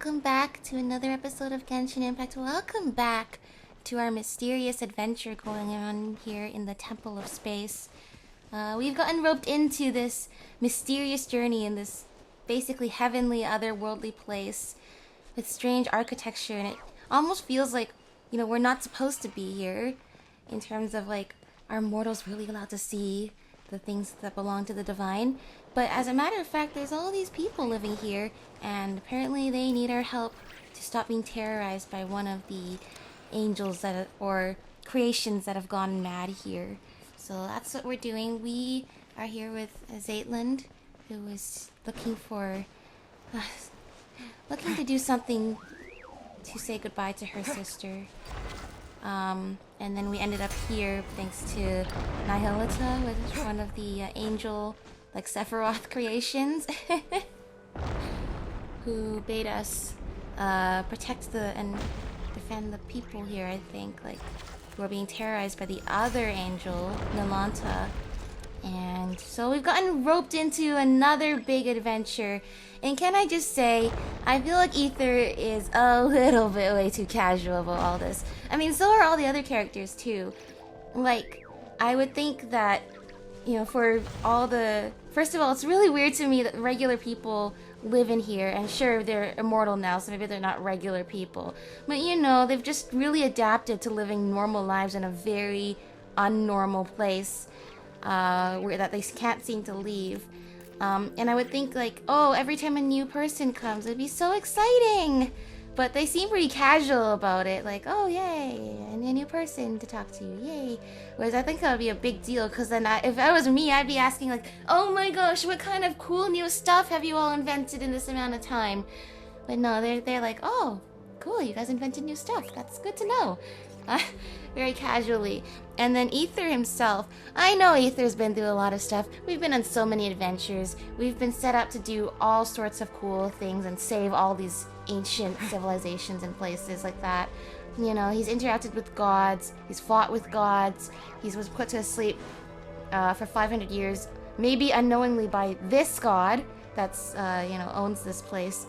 welcome back to another episode of Genshin Impact. Welcome back to our mysterious adventure going on here in the Temple of Space. We've gotten roped into this mysterious journey in this basically heavenly, otherworldly place with strange architecture, and it almost feels like, you know, we're not supposed to be here in terms of, like, are mortals really allowed to see the things that belong to the divine? But as a matter of fact, there's all these people living here, and apparently they need our help to stop being terrorized by one of the angels or creations that have gone mad here. So that's what we're doing. We are here with Zaytland, who is looking to do something to say goodbye to her sister. And then we ended up here thanks to Nihilita, which is one of the angel, like Sephiroth creations, who bade us protect and defend the people here, I think, like, who are being terrorized by the other angel, Nilanta. And so we've gotten roped into another big adventure. And can I just say, I feel like Ether is a little bit way too casual about all this. I mean, so are all the other characters too. Like, I would think that, you know, for all the... First of all, it's really weird to me that regular people live in here. And sure, they're immortal now, so maybe they're not regular people. But, you know, they've just really adapted to living normal lives in a very unnormal place. Where that they can't seem to leave. And I would think, like, oh, every time a new person comes, it'd be so exciting. But they seem pretty casual about it, like, oh, yay, a new person to talk to, yay. Whereas I think that would be a big deal, because then if I was me, I'd be asking, like, oh my gosh, what kind of cool new stuff have you all invented in this amount of time? But no, they're like, oh, cool, you guys invented new stuff. That's good to know. Very casually. And then Ether himself, I know Ether's been through a lot of stuff. We've been on so many adventures. We've been set up to do all sorts of cool things and save all these ancient civilizations and places like that. You know, he's interacted with gods, he's fought with gods, he was put to sleep for 500 years, maybe unknowingly by this god that's, you know, owns this place.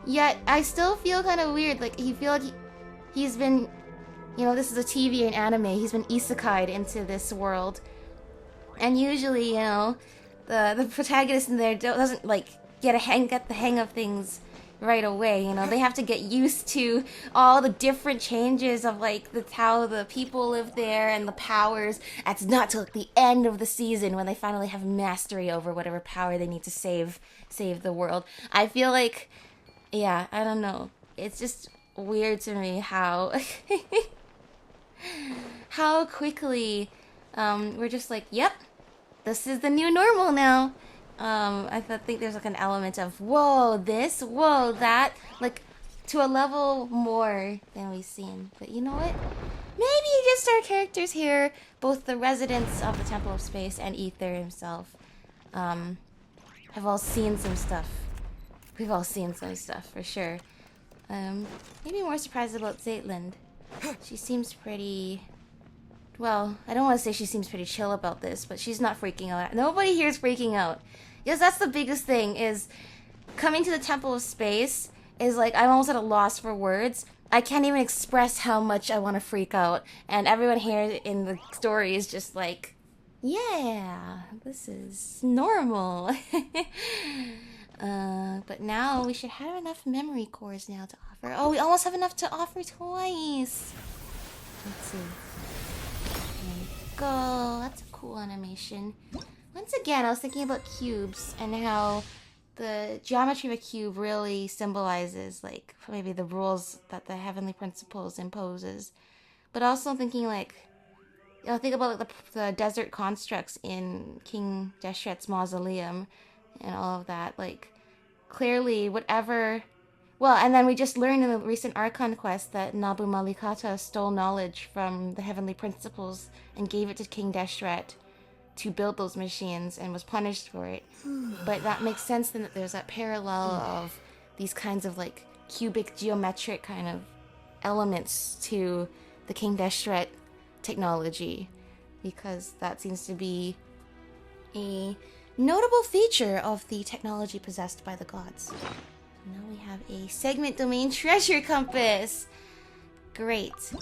Yet, I still feel kind of weird, like, he's been... You know, this is a TV and anime. He's been isekai'd into this world. And usually, you know, the protagonist in there doesn't, like, get the hang of things right away. You know, they have to get used to all the different changes of, like, how the people live there and the powers. It's not till, like, the end of the season when they finally have mastery over whatever power they need to save the world. I feel like, yeah, I don't know. It's just weird to me how... how quickly we're just like, yep, this is the new normal now. I think there's like an element of whoa this, whoa that, like to a level more than we've seen. But you know what? Maybe just our characters here, both the residents of the Temple of Space and Ether himself, have all seen some stuff. We've all seen some stuff for sure. Maybe more surprised about Zaytland. She seems pretty... Well, I don't want to say she seems pretty chill about this, but she's not freaking out. Nobody here is freaking out. Yes, that's the biggest thing, is coming to the Temple of Space is like, I'm almost at a loss for words. I can't even express how much I want to freak out. And everyone here in the story is just like, yeah, this is normal. But now we should have enough memory cores now to offer. Oh, we almost have enough to offer twice. Let's see. There we go. That's a cool animation. Once again, I was thinking about cubes and how the geometry of a cube really symbolizes, like, maybe the rules that the heavenly principles imposes. But also thinking, like, you know, think about like the desert constructs in King Deshret's mausoleum and all of that. Like, clearly, whatever... Well, and then we just learned in the recent Archon quest that Nabu Malikata stole knowledge from the heavenly principles and gave it to King Deshret to build those machines and was punished for it. But that makes sense then that there's that parallel of these kinds of, like, cubic geometric kind of elements to the King Deshret technology, because that seems to be a notable feature of the technology possessed by the gods. Now we have a segment domain treasure compass. Great.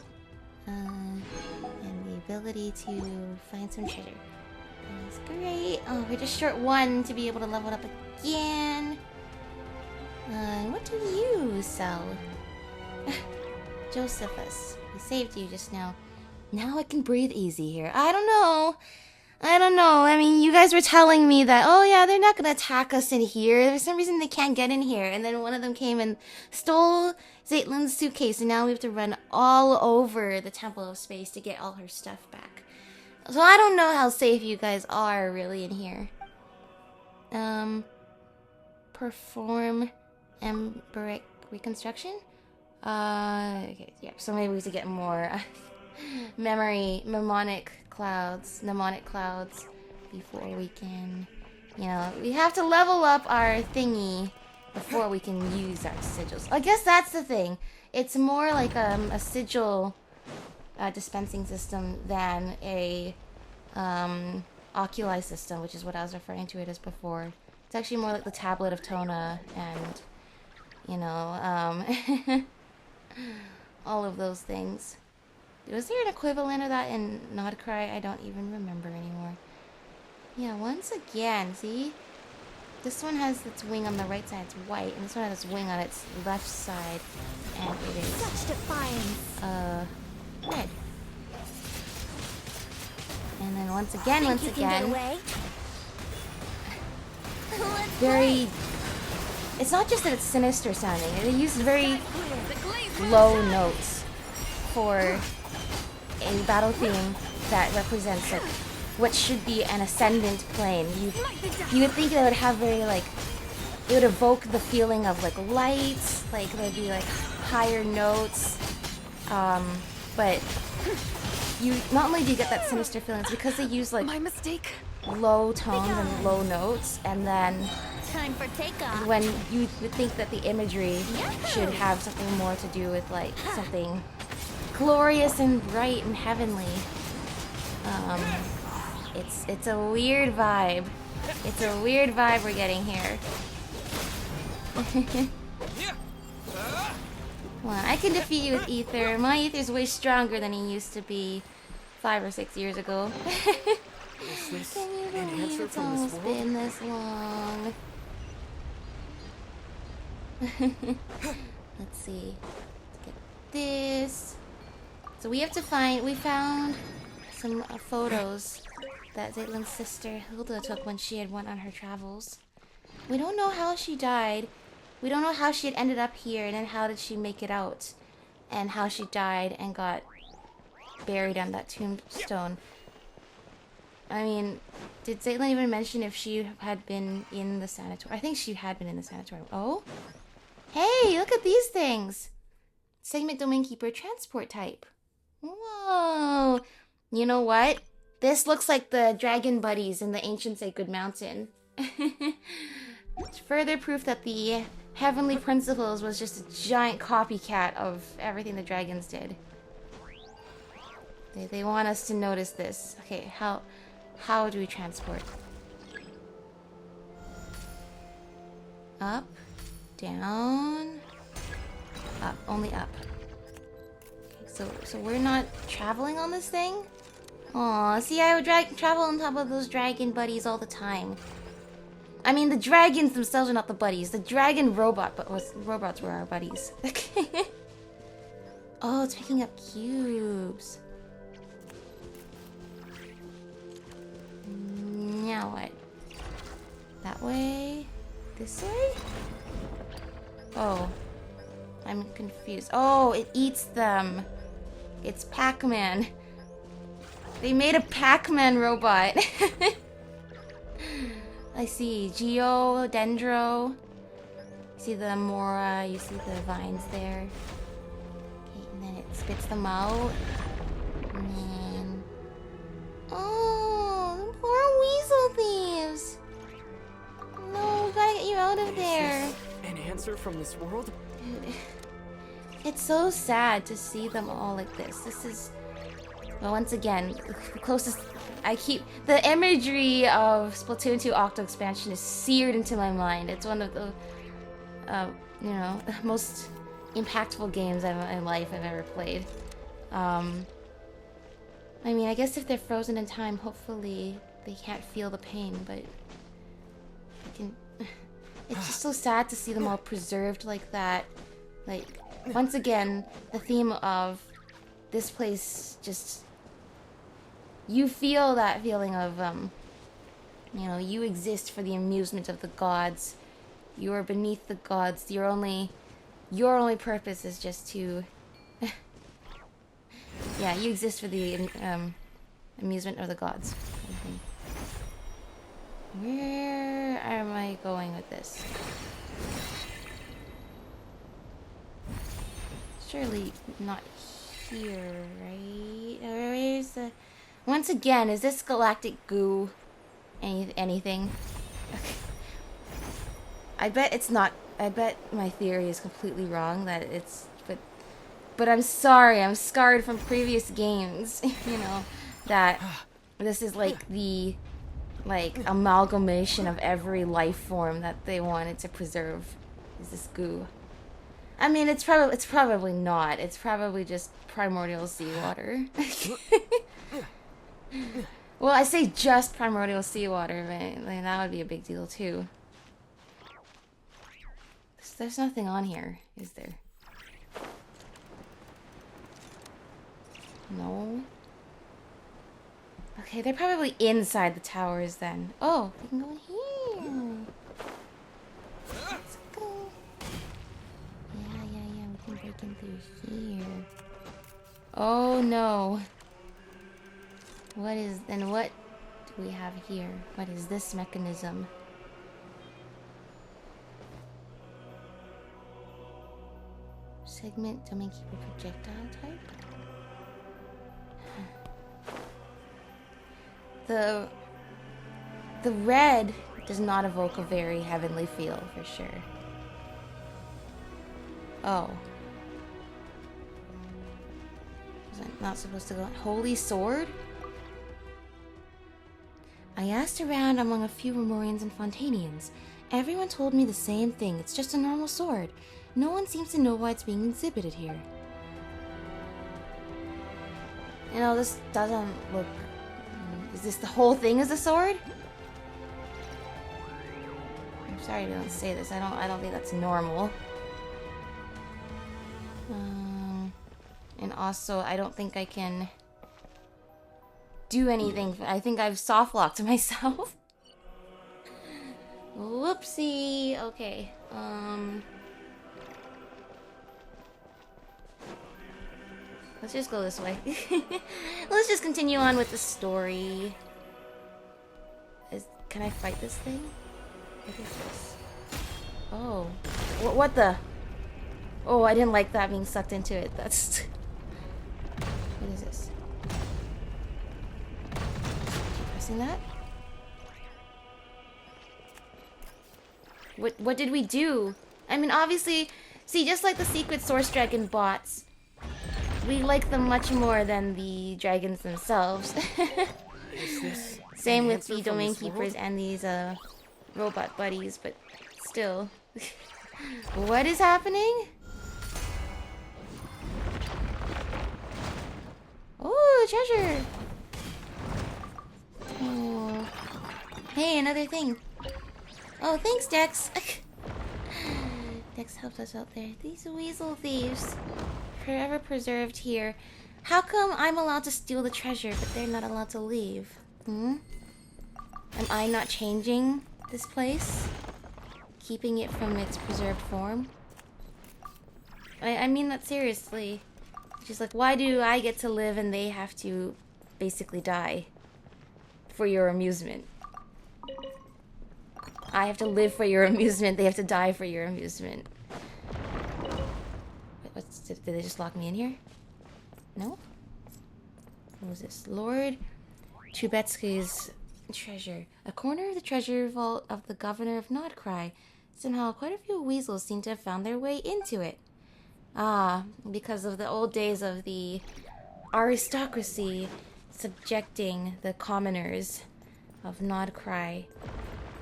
And the ability to find some treasure. That's great. Oh, we're just short 1 to be able to level it up again. What do you sell? Josephus, we saved you just now. Now I can breathe easy here. I don't know. I mean, you guys were telling me that, oh yeah, they're not gonna attack us in here. For some reason they can't get in here. And then one of them came and stole Zaitlin's suitcase, and now we have to run all over the Temple of Space to get all her stuff back. So I don't know how safe you guys are really in here. Perform emberic reconstruction? Okay, yeah, so maybe we have to get more mnemonic clouds before we can, we have to level up our thingy before we can use our sigils. I guess that's the thing. It's more like a sigil dispensing system than a oculi system, which is what I was referring to it as before. It's actually more like the tablet of Tona and, all of those things. Was there an equivalent of that in Nodcry? I don't even remember anymore. Yeah, once again, see? This one has its wing on the right side, it's white, and this one has its wing on its left side, and it is such defiance. Red. And then once again, very... It's not just that it's sinister sounding, it uses very low notes for a battle theme that represents like what should be an ascendant plane. You would think it would have very it would evoke the feeling of like lights, like there'd be like higher notes, but you not only do you get that sinister feeling, it's because they use like my mistake, low tones and low notes, and then time for takeoff. When you would think that the imagery should have something more to do with like something glorious and bright and heavenly. It's a weird vibe. It's a weird vibe we're getting here. Well, I can defeat you with Ether. My Ether's way stronger than he used to be 5 or 6 years ago. Can you believe it's almost been this long? Let's see. Let's get this. So we have to find... We found some photos that Zaitlin's sister Hilda took when she had went on her travels. We don't know how she died. We don't know how she had ended up here, and then how did she make it out, and how she died and got buried on that tombstone. I mean, did Zaitlin even mention if she had been in the sanatorium? I think she had been in the sanatorium. Oh? Hey, look at these things! Segment Domain Keeper Transport Type. Whoa! You know what? This looks like the dragon buddies in the ancient Sacred Mountain. It's further proof that the Heavenly Principles was just a giant copycat of everything the dragons did. They want us to notice this. Okay, how do we transport? Up, down, up, only up. Okay, so we're not traveling on this thing? Aw, see, I would travel on top of those dragon buddies all the time. I mean, the dragons themselves are not the buddies. The dragon robots were our buddies. Oh, it's picking up cubes. Now what? That way? This way? Oh. I'm confused. Oh, it eats them. It's Pac-Man. They made a Pac-Man robot. I see Geo, Dendro. You see the Mora, you see the vines there. Okay, and then it spits them out. And then... Oh, the poor weasel thieves. No, we gotta get you out of there. An answer from this world? Dude, it's so sad to see them all like this. This is... Well, once again, the closest... The imagery of Splatoon 2 Octo Expansion is seared into my mind. It's one of the you know, most impactful games in life I've ever played. I mean, I guess if they're frozen in time, hopefully they can't feel the pain, but I can. It's just so sad to see them all preserved like that. Like, once again, the theme of this place just. You feel that feeling of, you know, you exist for the amusement of the gods. You are beneath the gods. Your only purpose is just to. Yeah, you exist for the amusement of the gods. Where am I going with this? Surely not here, right? Where's the... Once again, is this galactic goo anything? Okay. I bet it's not. I bet my theory is completely wrong, that it's... But I'm sorry, I'm scarred from previous games, you know, that this is like the... like amalgamation of every life form that they wanted to preserve is this goo. I mean, it's probably not. It's probably just primordial seawater. Well, I say just primordial seawater, but like, that would be a big deal too. There's nothing on here, is there? No. Okay, they're probably inside the towers then. Oh, we can go in here. Let's go. Yeah, we can break in through here. Oh no. What do we have here? What is this mechanism? Segment domain keeper projectile type? The red does not evoke a very heavenly feel, for sure. Oh. Was I not supposed to go? Holy sword? I asked around among a few Remorians and Fontanians. Everyone told me the same thing. It's just a normal sword. No one seems to know why it's being exhibited here. You know, this doesn't look... Is this the whole thing is a sword? I'm sorry I don't say this. I don't think that's normal. And also, I don't think I can do anything. I think I've soft locked myself. Whoopsie. Okay. Let's just go this way. Let's just continue on with the story. Can I fight this thing? What is this? Oh. What the? Oh, I didn't like that being sucked into it. That's... What is this? Keep pressing that? What did we do? I mean, obviously... See, just like the Secret Source Dragon bots, we like them much more than the dragons themselves. Same with the domain keepers and these robot buddies, but still. What is happening? Oh, treasure! Oh. Hey, another thing. Oh, thanks, Dex. Dex helped us out there. These weasel thieves. Forever preserved here. How come I'm allowed to steal the treasure, but they're not allowed to leave? Am I not changing this place? Keeping it from its preserved form? I mean that seriously. She's like, why do I get to live and they have to basically die? For your amusement. I have to live for your amusement, they have to die for your amusement. Did they just lock me in here? No? What was this? Lord Trubetsky's treasure. A corner of the treasure vault of the governor of Nodcry. Somehow, quite a few weasels seem to have found their way into it. Ah, because of the old days of the aristocracy subjecting the commoners of Nodcry.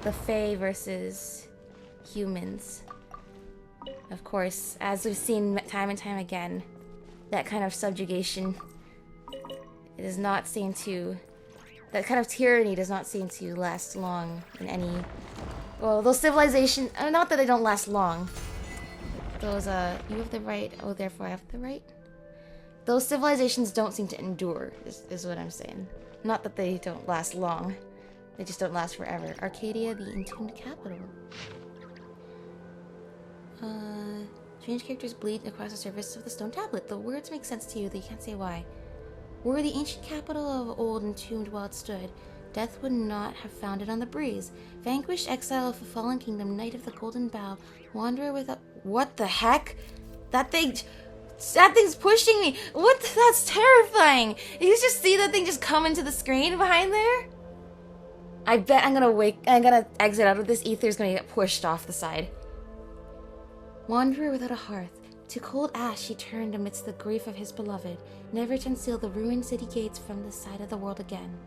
The Fae versus humans. Of course, as we've seen time and time again, that kind of subjugation, it does not seem to... That kind of tyranny does not seem to last long in any... Well, those civilizations... not that they don't last long. Those, you have the right... Oh, therefore I have the right? Those civilizations don't seem to endure, is what I'm saying. Not that they don't last long. They just don't last forever. Arcadia, the entombed capital. Strange characters bleed across the surface of the stone tablet. The words make sense to you, though you can't say why. Were the ancient capital of old entombed while it stood, death would not have found it on the breeze. Vanquished exile of a fallen kingdom, knight of the golden bough, wanderer without... What the heck? That thing's pushing me! That's terrifying! You just see that thing just come into the screen behind there? I bet I'm gonna exit out of this. Ether's gonna get pushed off the side. Wanderer without a hearth, to cold ash he turned amidst the grief of his beloved, never to unseal the ruined city gates from the side of the world again.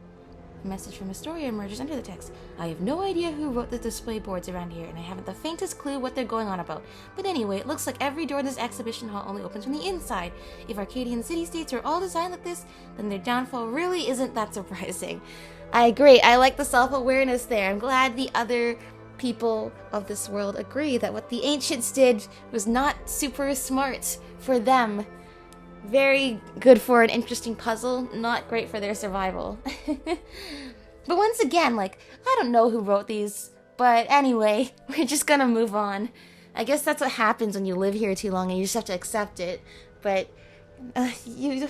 A message from Astoria emerges under the text. I have no idea who wrote the display boards around here, and I haven't the faintest clue what they're going on about. But anyway, it looks like every door in this exhibition hall only opens from the inside. If Arcadian city-states are all designed like this, then their downfall really isn't that surprising. I agree. I like the self-awareness there. I'm glad the other people of this world agree that what the ancients did was not super smart for them. Very good for an interesting puzzle, not great for their survival. But once again, like, I don't know who wrote these, but anyway, we're just gonna move on. I guess that's what happens when you live here too long and you just have to accept it. But you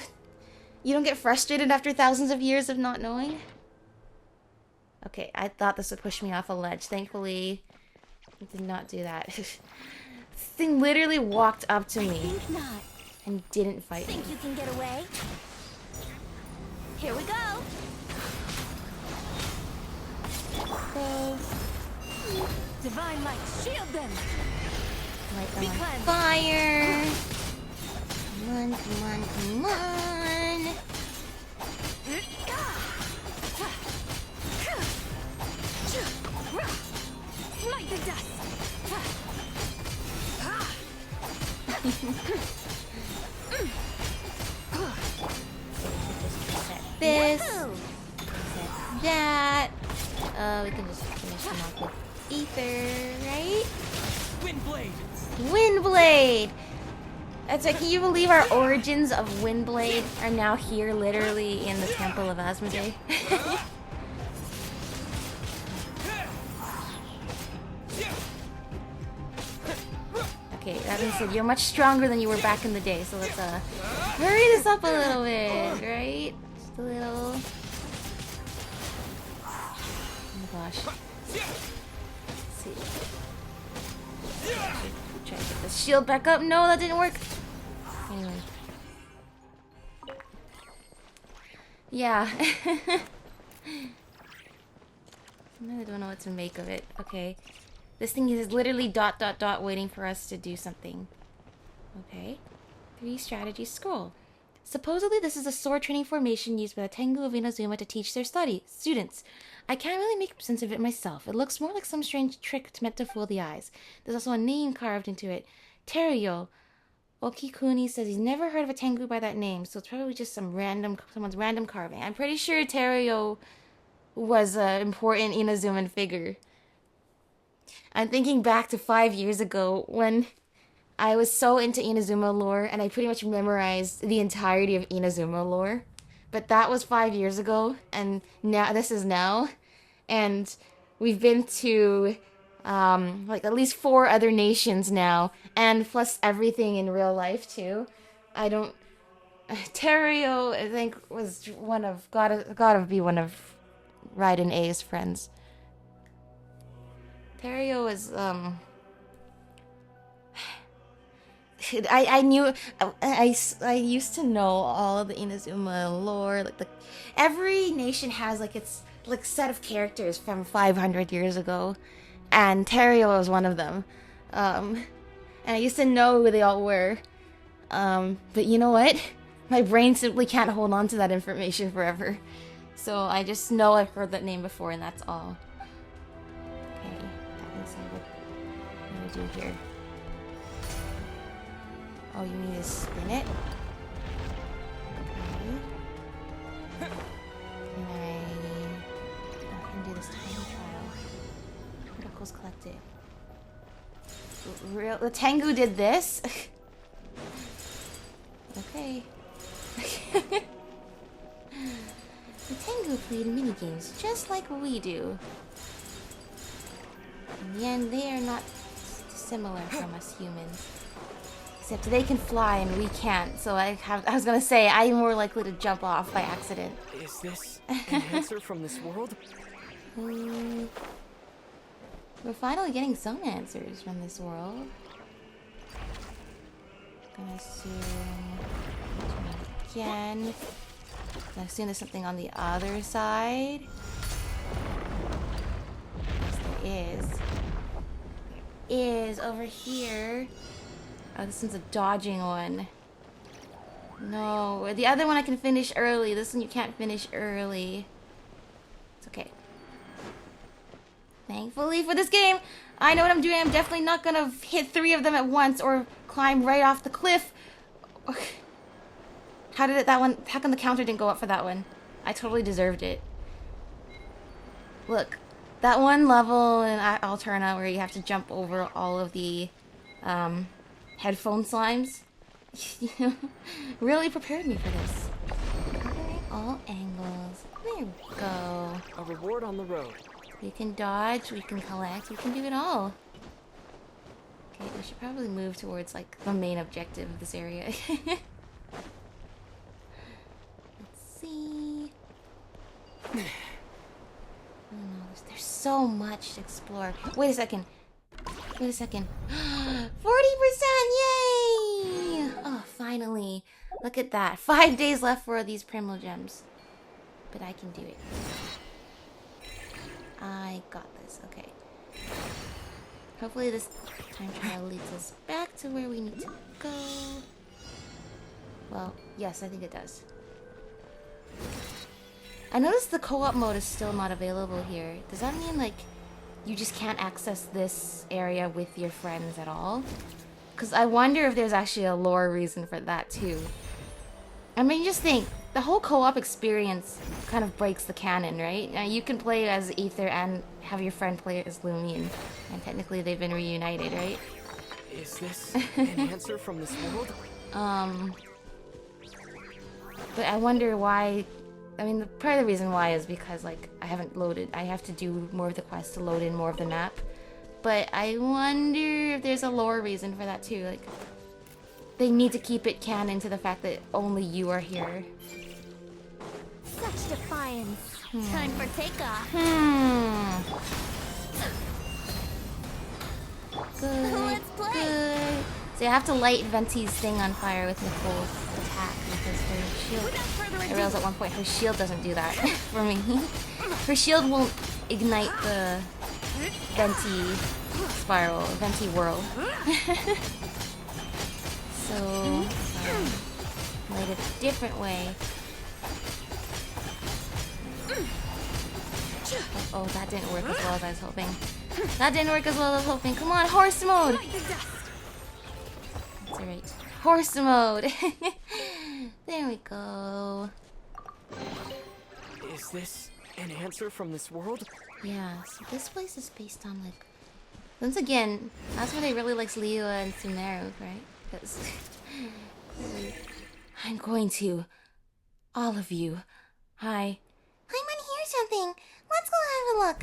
don't get frustrated after thousands of years of not knowing? Okay, I thought this would push me off a ledge. Thankfully, it did not do that. This thing literally walked up to me. I think not. And didn't fight Think me. you can get away? Here we go. So, Divine light, shield them. light them on fire. Come on, come on, come on. Light the dust. Set this. Set that. We can just finish them off with ether, right? Windblade! Windblade! That's right, can you believe our origins of Windblade are now here, literally, in the Temple of Asmodee? Okay, that being said, you're much stronger than you were back in the day, so let's hurry this up a little bit, right? Just a little. Oh my gosh. Let's see. Try to get the shield back up. No, that didn't work. Anyway. Yeah. I really don't know what to make of it. Okay. This thing is literally ... waiting for us to do something. Okay. 3 strategy scroll. Supposedly this is a sword training formation used by the Tengu of Inazuma to teach their students. I can't really make sense of it myself. It looks more like some strange trick meant to fool the eyes. There's also a name carved into it. Teruyo. Okikuni says he's never heard of a Tengu by that name, so it's probably just someone's random carving. I'm pretty sure Teruyo was an important Inazuman figure. I'm thinking back to 5 years ago when I was so into Inazuma lore and I pretty much memorized the entirety of Inazuma lore. But that was 5 years ago, and now this is now. And we've been to like at least 4 other nations now, and plus everything in real life too. Teruyo, I think, was gotta be one of Raiden A's friends. Teruyo was I used to know all of the Inazuma lore. Like every nation has like its like set of characters from 500 years ago, and Teruyo was one of them. And I used to know who they all were. But you know what? My brain simply can't hold on to that information forever. So I just know I've heard that name before, and that's all. Okay, that is what I'm gonna do here. Oh, you need to spin it? Okay. I can do this time trial. Criticals collected. The Tengu did this? Okay. The Tengu played minigames just like we do. In the end, they are not dissimilar from us humans. Except they can fly and we can't, so I was gonna say, I'm more likely to jump off by accident. Is this an answer from this world? We're finally getting some answers from this world. Gonna assume... Again. Gonna assume there's something on the other side. Yes, there is. There is over here. Oh, this one's a dodging one. No, the other one I can finish early. This one you can't finish early. It's okay. Thankfully for this game, I know what I'm doing. I'm definitely not gonna hit 3 of them at once or climb right off the cliff. How did that one? How come the counter didn't go up for that one? I totally deserved it. Look, that one level in Alterna where you have to jump over all of the headphone slimes, really prepared me for this. Covering all angles. There we go. A reward on the road. We can dodge, we can collect, we can do it all. Okay, we should probably move towards like the main objective of this area. Let's see. Oh no, there's so much to explore. Wait a second. Wait a second. 40%! Yay! Oh, finally. Look at that. 5 days left for these Primo Gems. But I can do it. I got this. Okay. Hopefully this time trial leads us back to where we need to go. Well, yes, I think it does. I noticed the co-op mode is still not available here. Does that mean, like, you just can't access this area with your friends at all? Because I wonder if there's actually a lore reason for that, too. I mean, just think, the whole co-op experience kind of breaks the canon, right? Now, you can play as Aether and have your friend play as Lumion, and technically they've been reunited, right? Is this an answer from this world? But I wonder why... I mean, part of the reason why is because, like, I haven't loaded... I have to do more of the quests to load in more of the map. But I wonder if there's a lore reason for that, too. Like, they need to keep it canon to the fact that only you are here. Such defiance. Time for takeoff. Good, Let's play. good. So I have to light Venti's thing on fire with Nicole's attack because her shield... Without further I ado, realized at one point her shield doesn't do that for me. Her shield won't ignite the Venti spiral, Venti whirl. So, light it a different way. Oh, that didn't work as well as I was hoping. That didn't work as well as I was hoping. Come on, horse mode! light the dust. That's alright. Horse mode! There we go. Is this an answer from this world? Yeah, so this place is based on, like... Once again, that's why they really likes Leo and Sumeru, right? Because... I'm going to... All of you. Hi. I want to hear something. Let's go have a look.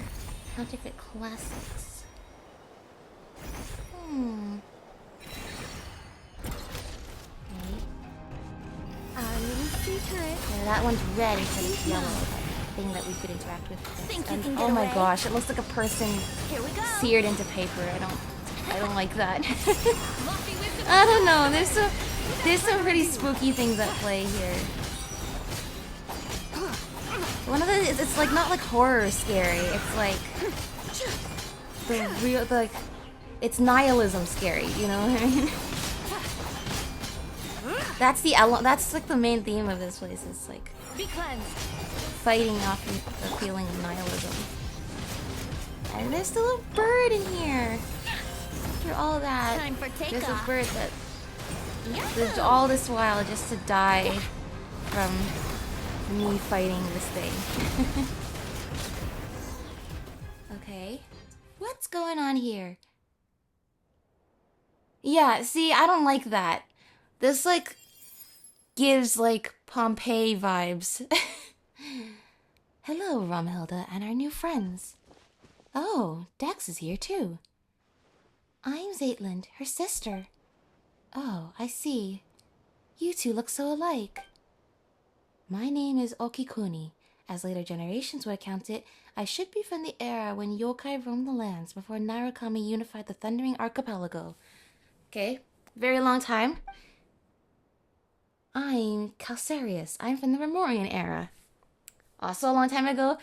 Counterfeit classics. Okay. Our little secret. Yeah, that one's red instead of yellow. That thing that we could interact with. Think you And, can oh get my away? gosh, it looks like a person Here we go. seared into paper. I don't like that. Fluffy with the I don't know. There's some pretty spooky things at play here. One of the it's like not like horror scary. It's like the real like it's nihilism scary. You know what I mean? That's that's like the main theme of this place. Is like be cleansed. fighting off the feeling of nihilism. And there's still a bird in here. After all that, Time for there's a takeoff. bird that Lived all this while just to die from me fighting this thing. Okay. What's going on here? Yeah, see, I don't like that. This, like, gives, like, Pompeii vibes. Hello, Romhilda and our new friends. Oh, Dex is here, too. I'm Zaitland, her sister. Oh, I see. You two look so alike. My name is Okikuni. As later generations would account it, I should be from the era when yokai roamed the lands before Narukami unified the Thundering Archipelago. Okay, very long time. I'm Calcarius. I'm from the Remorian era. Also a long time ago.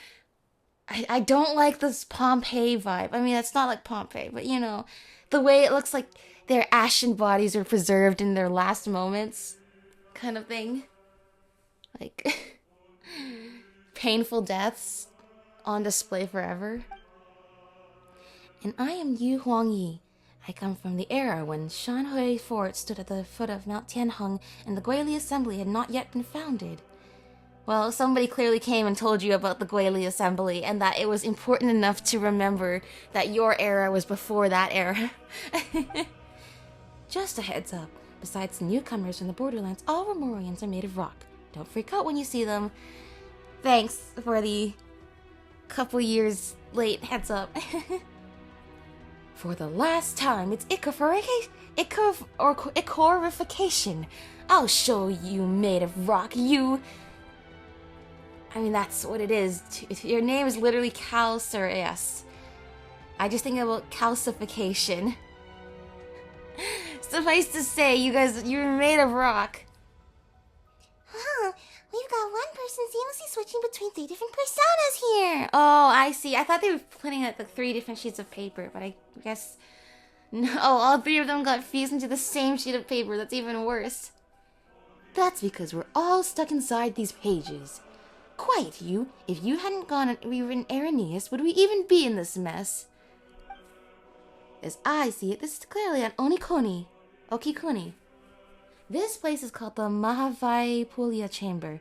I don't like this Pompeii vibe. I mean, it's not like Pompeii, but you know, the way it looks like their ashen bodies are preserved in their last moments kind of thing. Like, painful deaths on display forever. And I am Yu Huangyi. I come from the era when Shanhui Fort stood at the foot of Mount Tianheng and the Guili Assembly had not yet been founded. Well, somebody clearly came and told you about the Guili Assembly and that it was important enough to remember that your era was before that era. Just a heads up. Besides the newcomers from the borderlands, all Remorians are made of rock. Don't freak out when you see them. Thanks for the couple years late heads up. For the last time, it's icorification. I'll show you made of rock, you... I mean, that's what it is. Your name is literally Calcarius. I just think about calcification. Suffice to say, you guys, you're made of rock. Huh, we've got one person seamlessly switching between 3 different personas here. Oh, I see. I thought they were putting out like 3 different sheets of paper, but I guess... No, all 3 of them got fused into the same sheet of paper. That's even worse. That's because we're all stuck inside these pages. Quiet, you. If you hadn't gone and rewritten Arrhenius, would we even be in this mess? As I see it, this is clearly an Okikuni. This place is called the Mahavaipulia Chamber.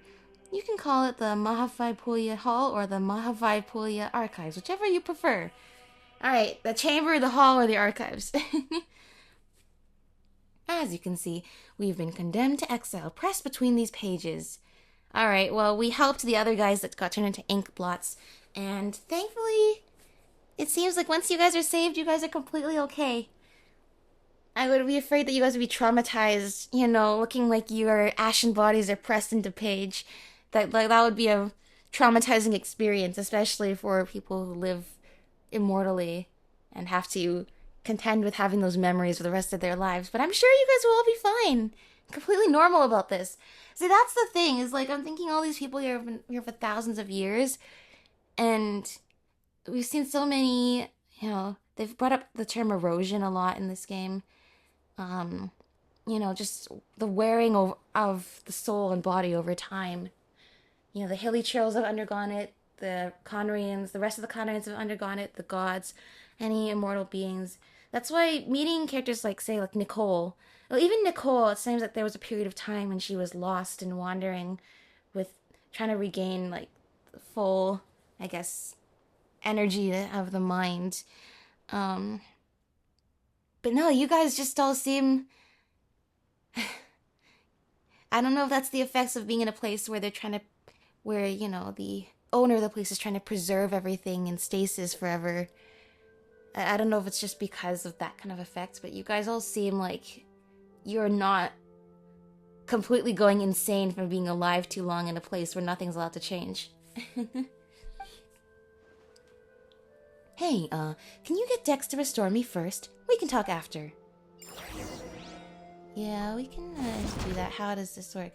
You can call it the Mahavaipulia Hall or the Mahavaipulia Archives, whichever you prefer. Alright, the chamber, the hall, or the archives. As you can see, we've been condemned to exile, pressed between these pages. Alright, well, we helped the other guys that got turned into ink blots, and thankfully, it seems like once you guys are saved, you guys are completely okay. I would be afraid that you guys would be traumatized, you know, looking like your ashen bodies are pressed into page. That would be a traumatizing experience, especially for people who live immortally and have to contend with having those memories for the rest of their lives. But I'm sure you guys will all be fine. Completely normal about this. See, that's the thing, is like, I'm thinking all these people here have been here for thousands of years, and we've seen so many, you know, they've brought up the term erosion a lot in this game. You know, just the wearing of the soul and body over time. You know, the hilly trails have undergone it, the Conrians, the rest of the Conrians have undergone it, the gods, any immortal beings. That's why meeting characters like, say, like Nicole, well, even Nicole, it seems like there was a period of time when she was lost and wandering with trying to regain, like, the full, I guess, energy of the mind. But no, you guys just all seem... I don't know if that's the effects of being in a place where they're trying to... Where, you know, the owner of the place is trying to preserve everything in stasis forever. I don't know if it's just because of that kind of effect, but you guys all seem like you're not completely going insane from being alive too long in a place where nothing's allowed to change. Hey, can you get Dex to restore me first? We can talk after. Yeah, we can do that. How does this work?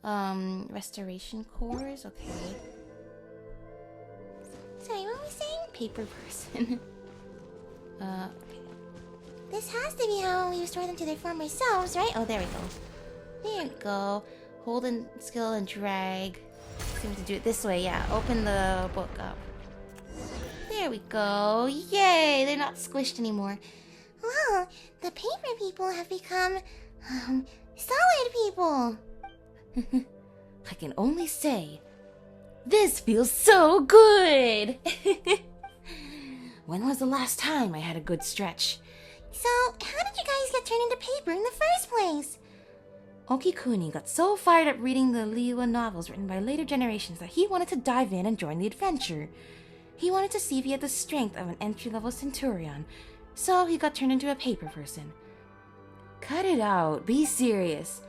Restoration cores? Okay. Sorry, what were we saying? Paper person. Okay. This has to be how we restore them to their former selves, right? Oh, there we go. There you go. Hold and skill and drag. Seem to do it this way, yeah. Open the book up. There we go. Yay! They're not squished anymore. Wow, the paper people have become, Solid people. I can only say, this feels so good! When was the last time I had a good stretch? So, how did you guys get turned into paper in the first place? Okikuni got so fired up reading the Liwa novels written by later generations that he wanted to dive in and join the adventure. He wanted to see if he had the strength of an entry-level centurion, so he got turned into a paper person. Cut it out, be serious.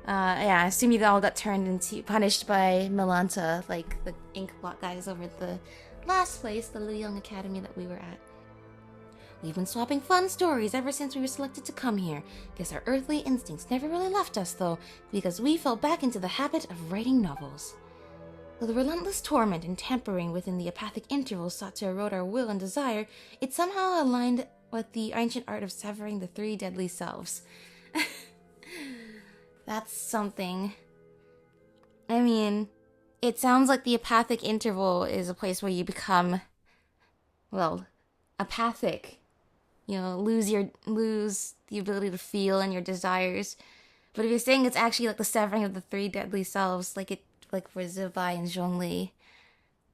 Yeah, I assume you all got punished by Milanta, like the ink blot guys over at the last place, the Little Young Academy that we were at. We've been swapping fun stories ever since we were selected to come here. Guess our earthly instincts never really left us, though, because we fell back into the habit of writing novels. Though the relentless torment and tampering within the apathic intervals sought to erode our will and desire, it somehow aligned with the ancient art of severing the three deadly selves. That's something. I mean, it sounds like the apathic interval is a place where you become, well, apathic. You know, lose the ability to feel and your desires. But if you're saying it's actually like the severing of the three deadly selves, like for Zibai and Zhongli,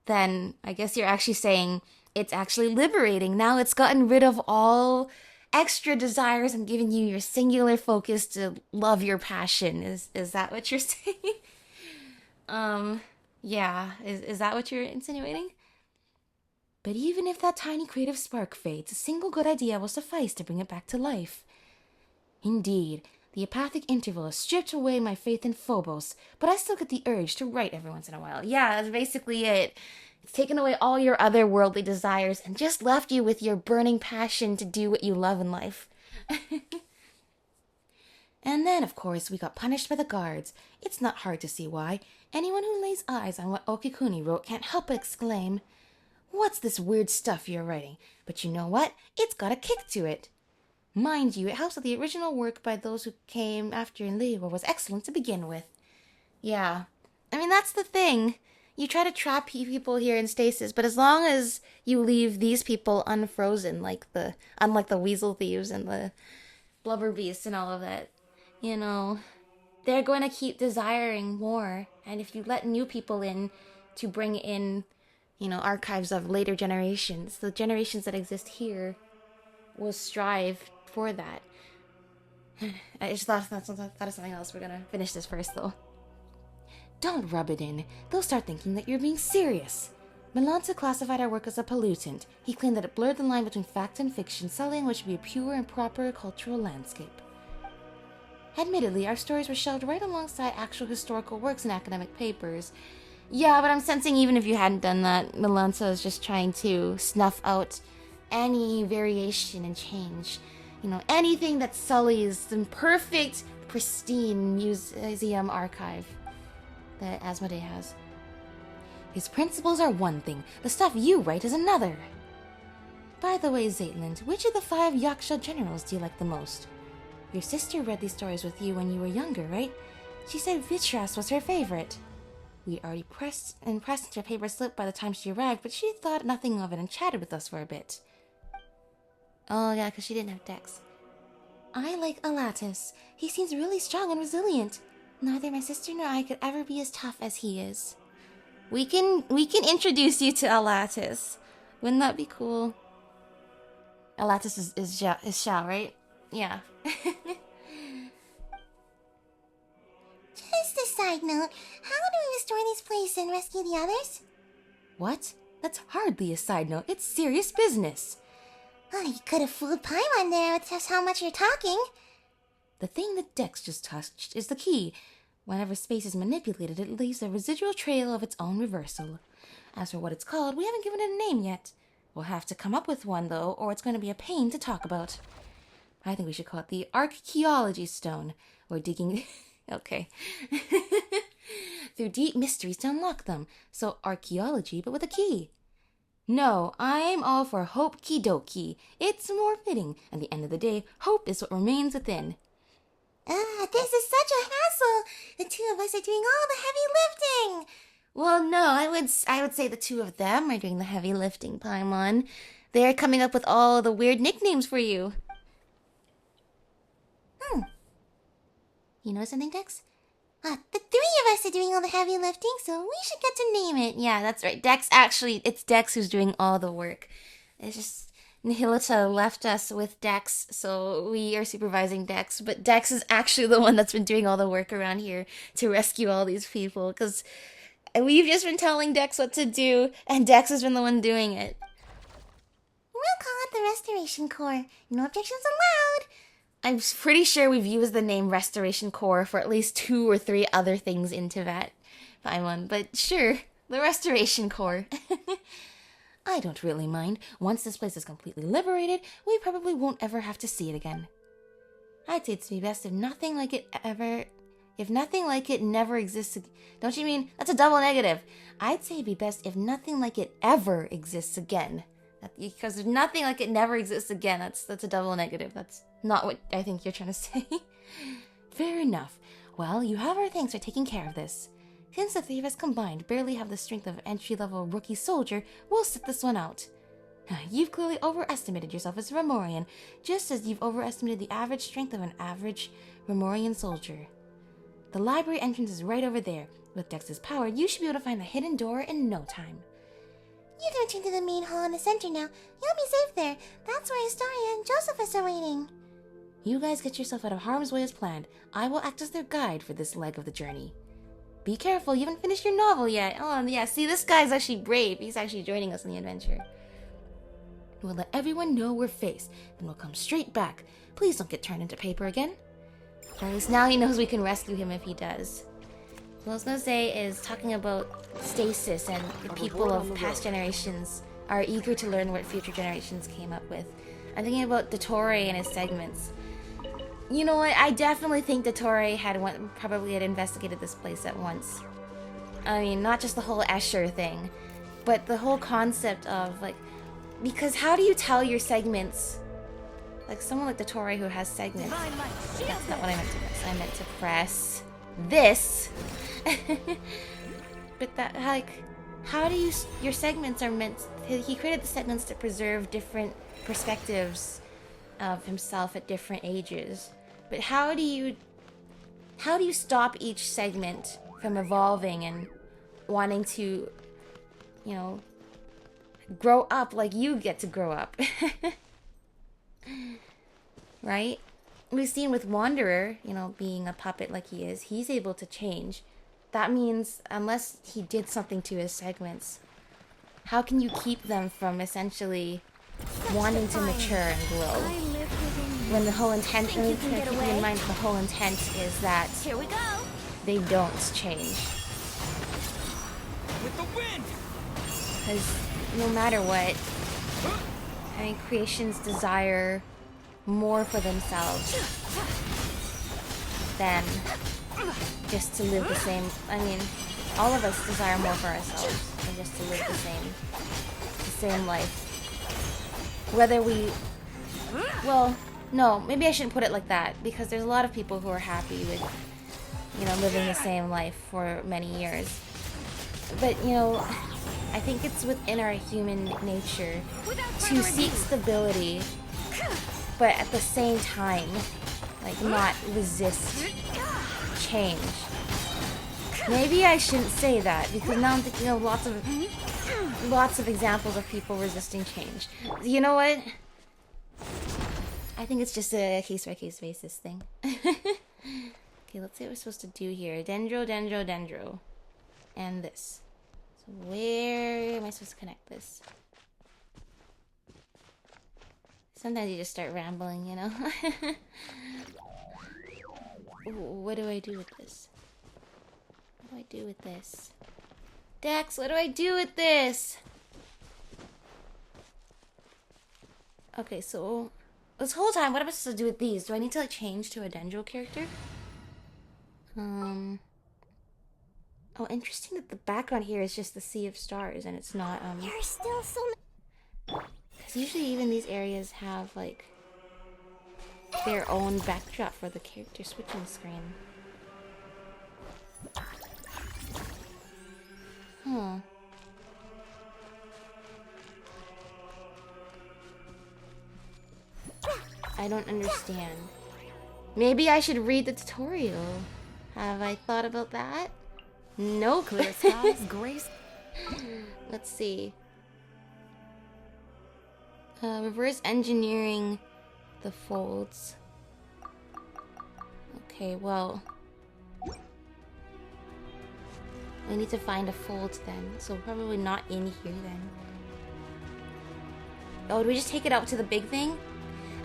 then I guess you're actually saying it's actually liberating. Now it's gotten rid of all extra desires and giving you your singular focus to love your passion. Is that what you're saying? Yeah. Is that what you're insinuating? But even if that tiny creative spark fades, a single good idea will suffice to bring it back to life. Indeed, the apathic interval has stripped away my faith in Phobos, but I still get the urge to write every once in a while. Yeah, that's basically it. It's taken away all your other worldly desires and just left you with your burning passion to do what you love in life. And then, of course, we got punished by the guards. It's not hard to see why. Anyone who lays eyes on what Okikuni wrote can't help but exclaim, "What's this weird stuff you're writing?" But you know what? It's got a kick to it. Mind you, it helps that the original work by those who came after in Liwa was excellent to begin with. Yeah. I mean, that's the thing. You try to trap people here in stasis, but as long as you leave these people unfrozen, unlike the weasel thieves and the blubber beasts and all of that, you know, they're going to keep desiring more. And if you let new people in to bring in, you know, archives of later generations, the generations that exist here will strive for that. I just thought of something else. We're gonna finish this first, though. Don't rub it in. They'll start thinking that you're being serious. Milanta classified our work as a pollutant. He claimed that it blurred the line between fact and fiction, sullying what should be a pure and proper cultural landscape. Admittedly, our stories were shelved right alongside actual historical works and academic papers. Yeah, but I'm sensing even if you hadn't done that, Milanta is just trying to snuff out any variation and change. You know, anything that sullies the perfect, pristine museum archive that Asmodee has. His principles are one thing, the stuff you write is another. By the way, Zaitland, which of the 5 Yaksha generals do you like the most? Your sister read these stories with you when you were younger, right? She said Vitras was her favorite. We already pressed into a paper slip by the time she arrived, but she thought nothing of it and chatted with us for a bit. Oh yeah, because she didn't have Dex. I like Alatus. He seems really strong and resilient. Neither my sister nor I could ever be as tough as he is. We can introduce you to Alatus. Wouldn't that be cool? Alatus is Xiao, right? Yeah. Just a side note, how do we restore this place and rescue the others? What? That's hardly a side note. It's serious business. Oh, you could have fooled Paimon there with just how much you're talking. The thing that Dex just touched is the key. Whenever space is manipulated, it leaves a residual trail of its own reversal. As for what it's called, we haven't given it a name yet. We'll have to come up with one, though, or it's going to be a pain to talk about. I think we should call it the Archaeology Stone. We're digging... okay. Through deep mysteries to unlock them. So archaeology, but with a key. No, I'm all for Hope Kidoki. It's more fitting. At the end of the day, hope is what remains within. This is such a hassle. The two of us are doing all the heavy lifting. Well, no, I would say the two of them are doing the heavy lifting, Paimon. They're coming up with all the weird nicknames for you. You know something, Dex? The three of us are doing all the heavy lifting, so we should get to name it. Yeah, that's right. Dex actually, it's Dex who's doing all the work. It's just Nihilita left us with Dex, so we are supervising Dex. But Dex is actually the one that's been doing all the work around here to rescue all these people, because we've just been telling Dex what to do, and Dex has been the one doing it. We'll call it the Restoration Corps. No objections allowed. I'm pretty sure we've used the name Restoration Corps for at least 2 or 3 other things in Tibet. Paimon, but sure, the Restoration Corps. I don't really mind. Once this place is completely liberated, we probably won't ever have to see it again. I'd say it'd be best if nothing like it never exists. Don't you mean that's a double negative? I'd say it'd be best if nothing like it ever exists again. Because if nothing like it never exists again, that's a double negative. That's not what I think you're trying to say. Fair enough. Well, you have our thanks for taking care of this. Since the 3 of us combined barely have the strength of an entry-level rookie soldier, we'll sit this one out. You've clearly overestimated yourself as a Remorian, just as you've overestimated the average strength of an average Remorian soldier. The library entrance is right over there. With Dex's power, you should be able to find the hidden door in no time. You can return to the main hall in the center now. You'll be safe there. That's where Astoria and Josephus are waiting. You guys get yourself out of harm's way as planned. I will act as their guide for this leg of the journey. Be careful, you haven't finished your novel yet. Oh, yeah, see, this guy's actually brave. He's actually joining us in the adventure. We'll let everyone know we're faced, then we'll come straight back. Please don't get turned into paper again. At least now he knows we can rescue him if he does. What I was gonna say is talking about stasis and the people of past generations are eager to learn what future generations came up with. I'm thinking about Dottore and his segments. You know what? I definitely think Dottore probably had investigated this place at once. I mean, not just the whole Escher thing, but the whole concept of, like, because how do you tell your segments? Like, someone like Dottore who has segments. That's not what I meant to press. I meant to press this. But that, like, how do you, your segments are meant, he created the segments to preserve different perspectives of himself at different ages. But how do you stop each segment from evolving and wanting to, you know, grow up like you get to grow up? Right? We've seen with Wanderer, you know, being a puppet like he is, he's able to change. That means, unless he did something to his segments, how can you keep them from essentially wanting to mature and grow? When the whole intent, keeping in mind the whole intent is that Here we go. they don't change. With the wind! Because no matter what, I mean, creations desire more for themselves than just to live the same. I mean, all of us desire more for ourselves than just to live the same life. Whether we, well, no, maybe I shouldn't put it like that, because there's a lot of people who are happy with, you know, living the same life for many years. But, you know, I think it's within our human nature to seek stability, but at the same time, like, not resist change. Maybe I shouldn't say that, because now I'm thinking of lots of examples of people resisting change. You know what? I think it's just a case-by-case basis thing. Okay, let's see what we're supposed to do here. Dendro. And this. So where am I supposed to connect this? Sometimes you just start rambling, you know? What do I do with this? What do I do with this? Dex, what do I do with this? Okay, so this whole time, what am I supposed to do with these? Do I need to, like, change to a Dendro character? Oh, interesting that the background here is just the sea of stars and it's not, There's still so because usually even these areas have, like, their own backdrop for the character switching screen. Huh. I don't understand. Maybe I should read the tutorial. Have I thought about that? Nope. Clear skies, grace. Let's see. Reverse engineering the folds. Okay, well. We need to find a fold then. So probably not in here then. Oh, do we just take it out to the big thing?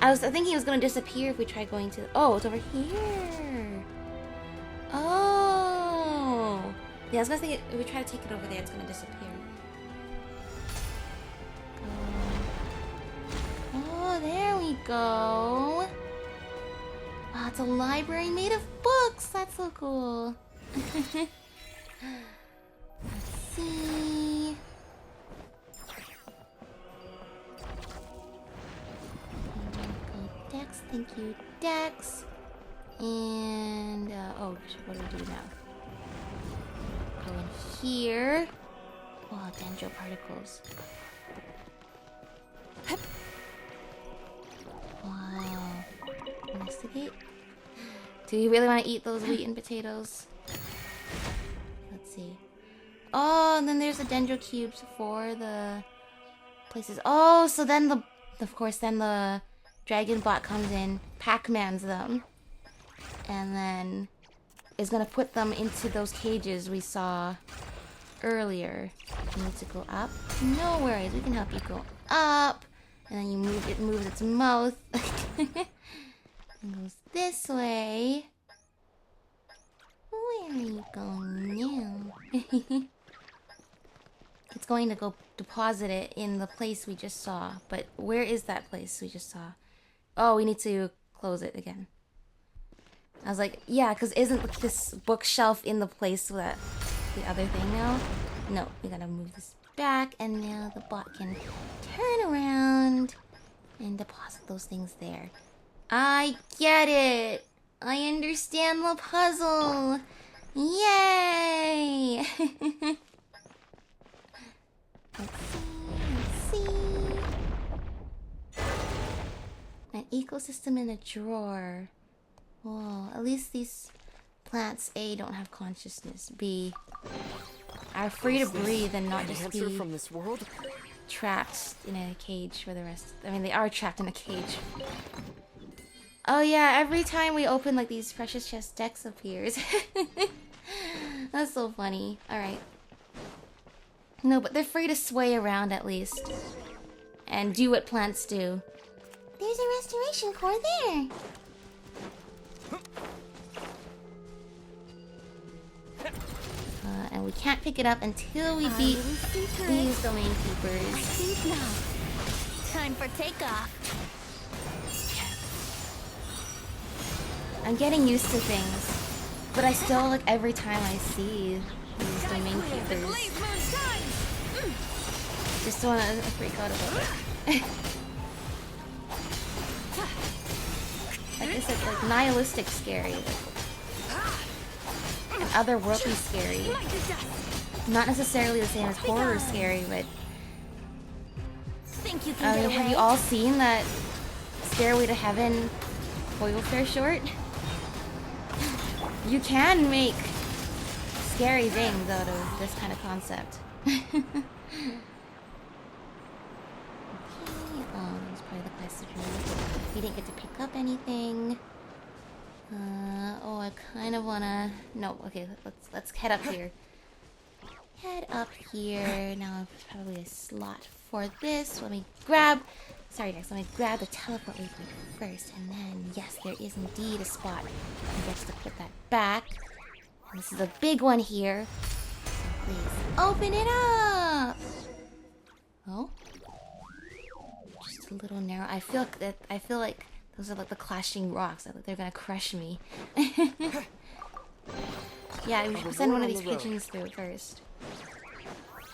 I was thinking it was going to disappear if we tried going to... Oh, it's over here. Oh. Yeah, I was going to think if we try to take it over there, it's going to disappear. Oh, there we go. Oh, it's a library made of books. That's so cool. Let's see. Dex, thank you, Dex. And, oh, what do we do now? Go in here. Oh, dendro particles. Wow. Investigate. Do you really want to eat those wheat and potatoes? Let's see. Oh, and then there's the dendro cubes for the places. Oh, so then of course, then the dragon bot comes in, Pac-Mans them, and then is gonna put them into those cages we saw earlier. You need to go up. No worries, we can help you go up. And then you move it, moves its mouth. And goes this way. Where are you going now? It's going to go deposit it in the place we just saw. But where is that place we just saw? Oh, we need to close it again. I was like, yeah, because isn't this bookshelf in the place that the other thing now? No, we gotta move this back, and now the bot can turn around and deposit those things there. I get it! I understand the puzzle! Yay! Let's see. An ecosystem in a drawer. Whoa, at least these plants, A, don't have consciousness. B, are free to breathe and not just be from this world? trapped in a cage for the rest. I mean, they are trapped in a cage. Oh yeah, every time we open like these precious chest, Dex appears. That's so funny. Alright. No, but they're free to sway around at least. And do what plants do. There's a restoration core there. And we can't pick it up until we beat these domain keepers. Time for takeoff. I'm getting used to things, but I still, like, every time I see these domain keepers, just want to freak out about it. I guess it's like nihilistic scary, and otherworldly scary. Not necessarily the same as horror scary, but I mean, have you all seen that Stairway to Heaven foil fair short? You can make scary things out of this kind of concept. Okay, it's probably the quest we didn't get to pick up anything. Oh, I kind of wanna. No, okay, let's head up here. Head up here. Now, there's probably a slot for this. Let me grab. Sorry, Dex. Let me grab the teleport waypoint first, and then yes, there is indeed a spot. I get to put that back. And this is a big one here. So please open it up. Oh, just a little narrow. I feel like those are like the clashing rocks. They're gonna crush me. Yeah, we should send one of these pigeons through first,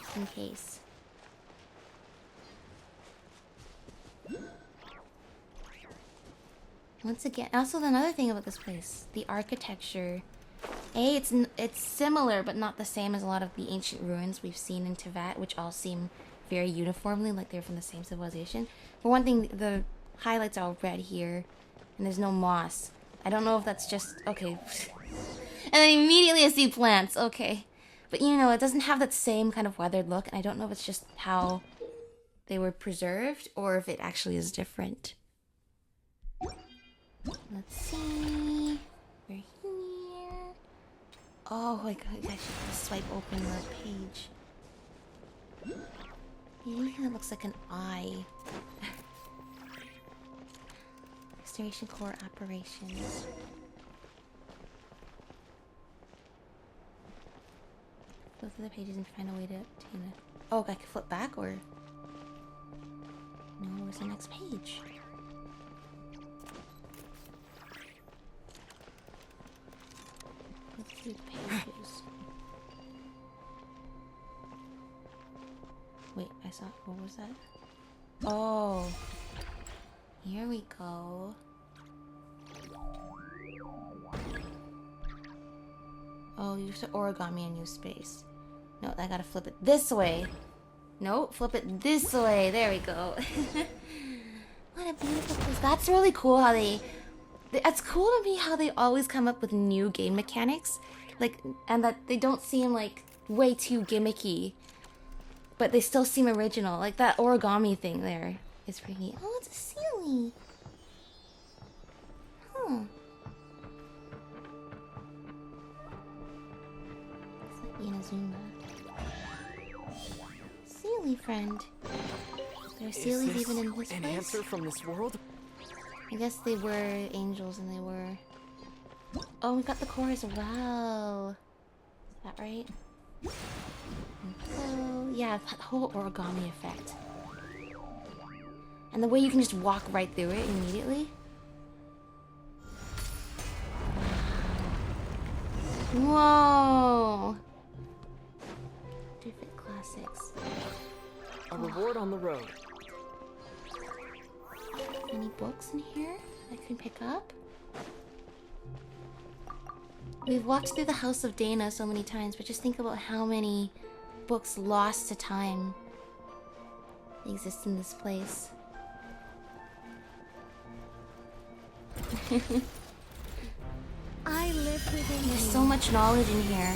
just in case. Once again, also another thing about this place, the architecture. It's similar, but not the same as a lot of the ancient ruins we've seen in Teyvat, which all seem very uniformly like they're from the same civilization. For one thing, the highlights are all red here, and there's no moss. I don't know if that's just... Okay. And then immediately I see plants. Okay. But you know, it doesn't have that same kind of weathered look. And I don't know if it's just how they were preserved or if it actually is different. Let's see. We're here. Oh, I should just swipe open the page. Anything that looks like an eye. Restoration core operations. Go through the pages and find a way to obtain it. Oh, I can flip back or... No, where's the next page? Let's see the pages. Wait, I saw... What was that? Oh. Here we go. Oh, you have to origami a new space. No, I gotta flip it this way. No, flip it this way. There we go. What a beautiful place. That's really cool how they... It's cool to me how they always come up with new game mechanics. Like, and that they don't seem like way too gimmicky. But they still seem original. Like that origami thing there is pretty neat. Oh, it's a Sealy. Huh. It's like Inazuma. Sealy friend. There are Is Sealies this even in this an place? answer from this world? I guess they were angels and they were... Oh, we got the core as well. Is that right? Oh, yeah, that whole origami effect. And the way you can just walk right through it immediately. Whoa! Counterfeit classics. A reward on the road. Any books in here I can pick up? We've walked through the House of Dana so many times, but just think about how many books lost to time exist in this place. I live within There's you. so much knowledge in here.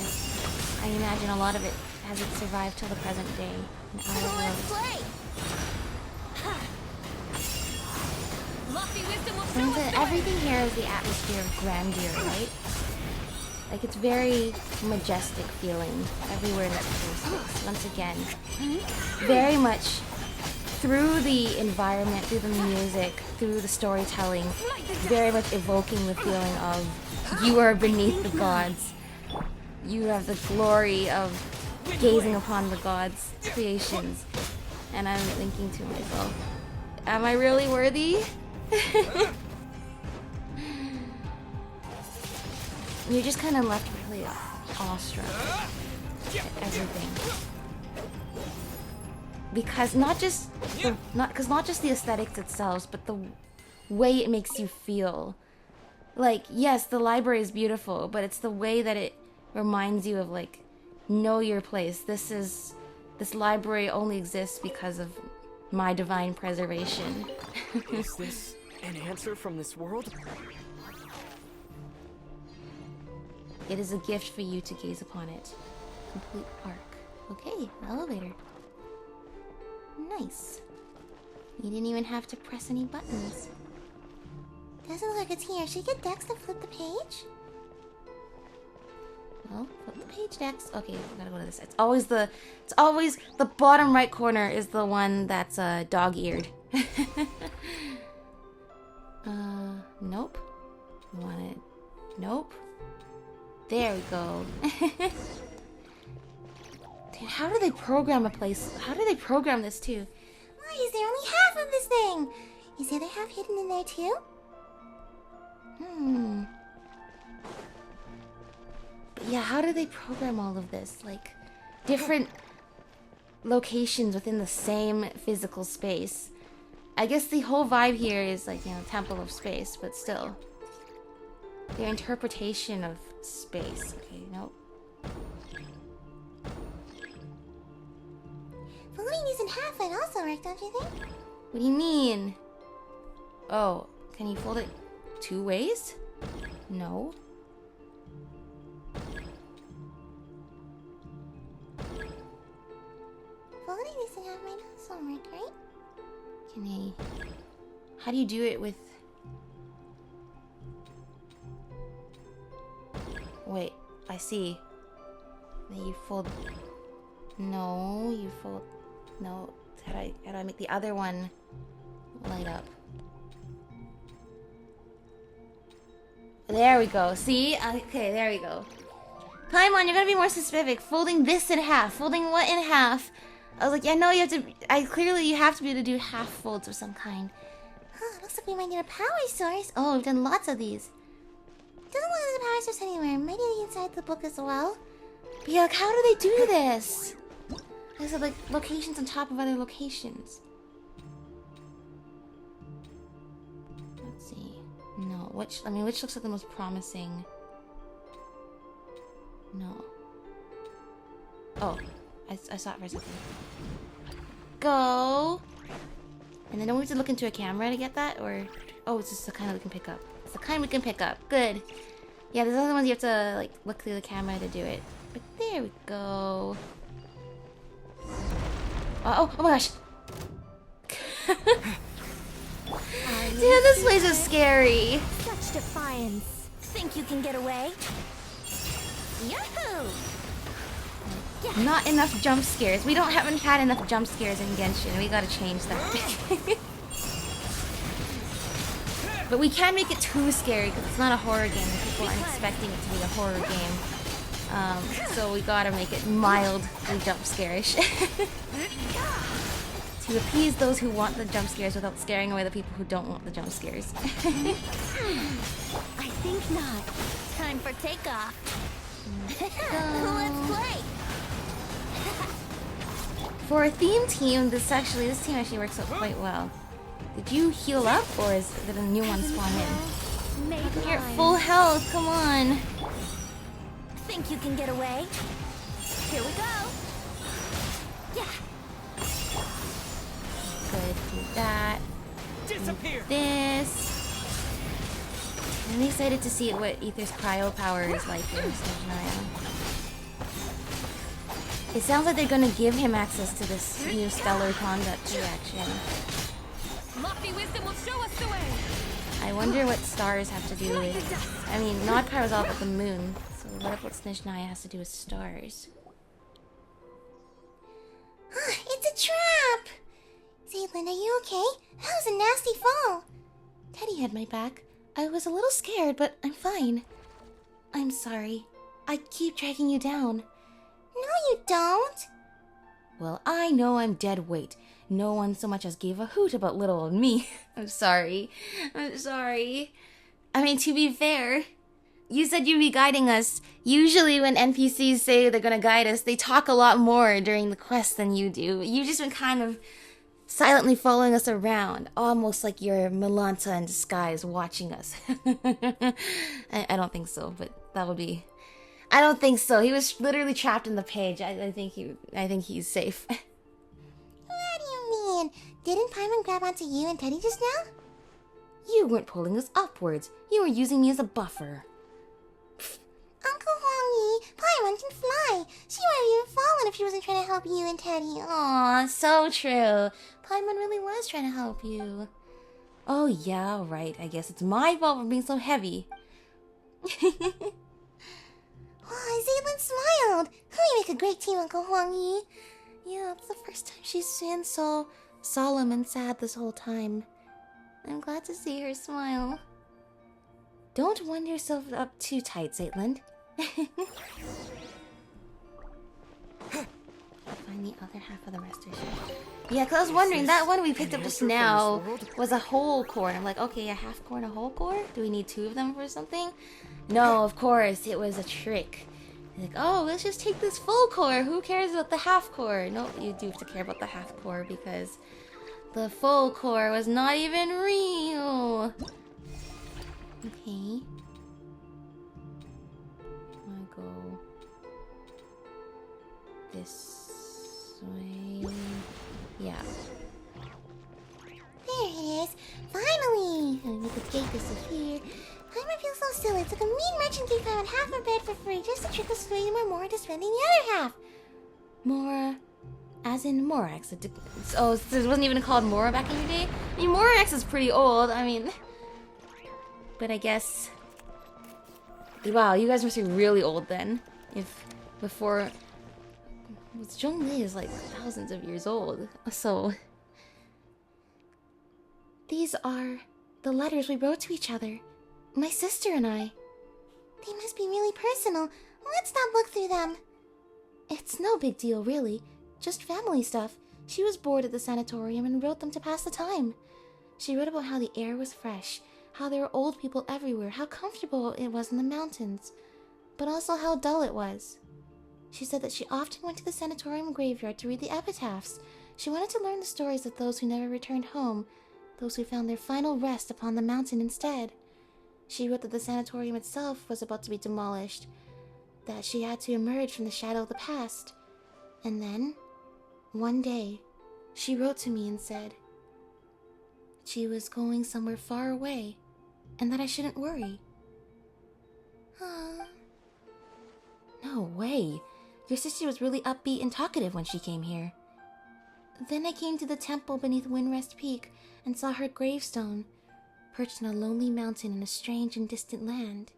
I imagine a lot of it hasn't survived till the present day. In our Let's world. play. Lofty wisdom will And show us the way. everything here is the atmosphere of grandeur, right? Like it's very majestic feeling everywhere in this space. Once again, very much through the environment, through the music, through the storytelling, very much evoking the feeling of you are beneath the gods. You have the glory of gazing upon the gods' creations. And I'm thinking to myself, am I really worthy? You're just kind of left really awestruck at everything. Because not just the aesthetics itself, but the way it makes you feel. Like, yes, the library is beautiful, but it's the way that it reminds you of like, know your place. This library only exists because of my divine preservation. Is this an answer from this world? It is a gift for you to gaze upon it. Complete arc. Okay, elevator. Nice. You didn't even have to press any buttons. Doesn't look like it's here. Should we get Dex to flip the page? Well, flip the page next. Okay, we gotta go to this side. It's always the bottom right corner is the one that's dog-eared. Nope. You want it? Nope. There we go. Dude, how do they program a place? How do they program this too? Why is there only half of this thing? Is the other half hidden in there too? But yeah, how do they program all of this? Like, different locations within the same physical space. I guess the whole vibe here is like, you know, Temple of Space, but still. Their interpretation of space. Okay, nope. Folding these in half might also work, don't you think? What do you mean? Oh, can you fold it 2 ways? No. Folding this and have my nose homework, right? Can I... How do you do it with... Wait, I see. Then you fold... No, you fold... No. How do I make the other one light up? There we go. See? Okay, there we go. Paimon, you're gonna be more specific. Folding this in half. Folding what in half? I was like, yeah, no, you have to... Clearly you have to be able to do half folds of some kind. Huh, looks like we might need a power source. Oh, we've done lots of these. Doesn't look like there's a power source anywhere. Might be inside the book as well. But yeah, like, how do they do this? There's like locations on top of other locations. Let's see. No, which looks like the most promising? No. Oh, I saw it for a second. Go. And then don't we have to look into a camera to get that, or oh, it's just the kind we can pick up. It's the kind we can pick up. Good. Yeah, there's other ones you have to like look through the camera to do it. But there we go. Oh my gosh. Dude, this place is scary. Such defiance. Think you can get away? Yahoo! Not enough jump scares. We haven't had enough jump scares in Genshin. We gotta change that. But we can't make it too scary because it's not a horror game. And people aren't expecting it to be a horror game. So we gotta make it mildly jump scarish. To appease those who want the jump scares without scaring away the people who don't want the jump scares. I think not. Time for takeoff. Let's play. For a theme team, this team actually works out quite well. Did you heal up, or did a new one spawn in? You're at full health, come on. Think you can get away? Here we go. Yeah. Good, do that. Disappear. This. I'm excited to see what Aether's cryo power is like in Snezhnaya. It sounds like they're gonna give him access to this new stellar conduct reaction. Lofty wisdom will show us the way. I wonder what stars have to do with... I mean, Nod Pyro's all about the moon, so what Snezhnaya has to do with stars? It's a trap! Zaytlin, are you okay? That was a nasty fall. Teddy had my back. I was a little scared, but I'm fine. I'm sorry. I keep dragging you down. No, you don't. Well, I know I'm dead weight. No one so much as gave a hoot about little old me. I'm sorry. I'm sorry. I mean, to be fair, you said you'd be guiding us. Usually when NPCs say they're gonna guide us, they talk a lot more during the quest than you do. You've just been kind of silently following us around, almost like you're Melanta in disguise watching us. I don't think so, but that would be... I don't think so. He was literally trapped in the page. I think he's safe. What do you mean? Didn't Paimon grab onto you and Teddy just now? You weren't pulling us upwards. You were using me as a buffer. Uncle Huang Yi, Paimon can fly. She might have even fallen if she wasn't trying to help you and Teddy. Aw, so true. Paimon really was trying to help you. Oh yeah, right. I guess it's my fault for being so heavy. Oh, Zaytlin smiled. We make a great team, Uncle Huang Yi. Yeah, it's the first time she's been so solemn and sad this whole time. I'm glad to see her smile. Don't wind yourself up too tight, Zaytlin. Find the other half of the restoration. Yeah, because I was wondering, that one we picked up just now was a whole core. And I'm like, okay, a half core and a whole core? Do we need two of them for something? No, of course, it was a trick. Like, oh, let's just take this full core. Who cares about the half core? No, you do have to care about the half core because the full core was not even real. Okay. I'm gonna go this way. Yeah. There it is. Finally! I make the gate disappear. Paimon feels so silly. It's like a mean merchant thief found half a bed for free just to trick us away where Mora to spending the other half. Mora, as in Morax. Oh, so it wasn't even called Mora back in your day? I mean, Morax is pretty old, I mean... But I guess... Wow, you guys must be really old then. If before... Zhongli is like thousands of years old, so... These are the letters we wrote to each other. My sister and I. They must be really personal. Let's not look through them. It's no big deal, really. Just family stuff. She was bored at the sanatorium and wrote them to pass the time. She wrote about how the air was fresh, how there were old people everywhere, how comfortable it was in the mountains, but also how dull it was. She said that she often went to the sanatorium graveyard to read the epitaphs. She wanted to learn the stories of those who never returned home, those who found their final rest upon the mountain instead. She wrote that the sanatorium itself was about to be demolished, that she had to emerge from the shadow of the past. And then, one day, she wrote to me and said she was going somewhere far away, and that I shouldn't worry. No way. Your sister was really upbeat and talkative when she came here. Then I came to the temple beneath Windrest Peak and saw her gravestone, perched on a lonely mountain in a strange and distant land.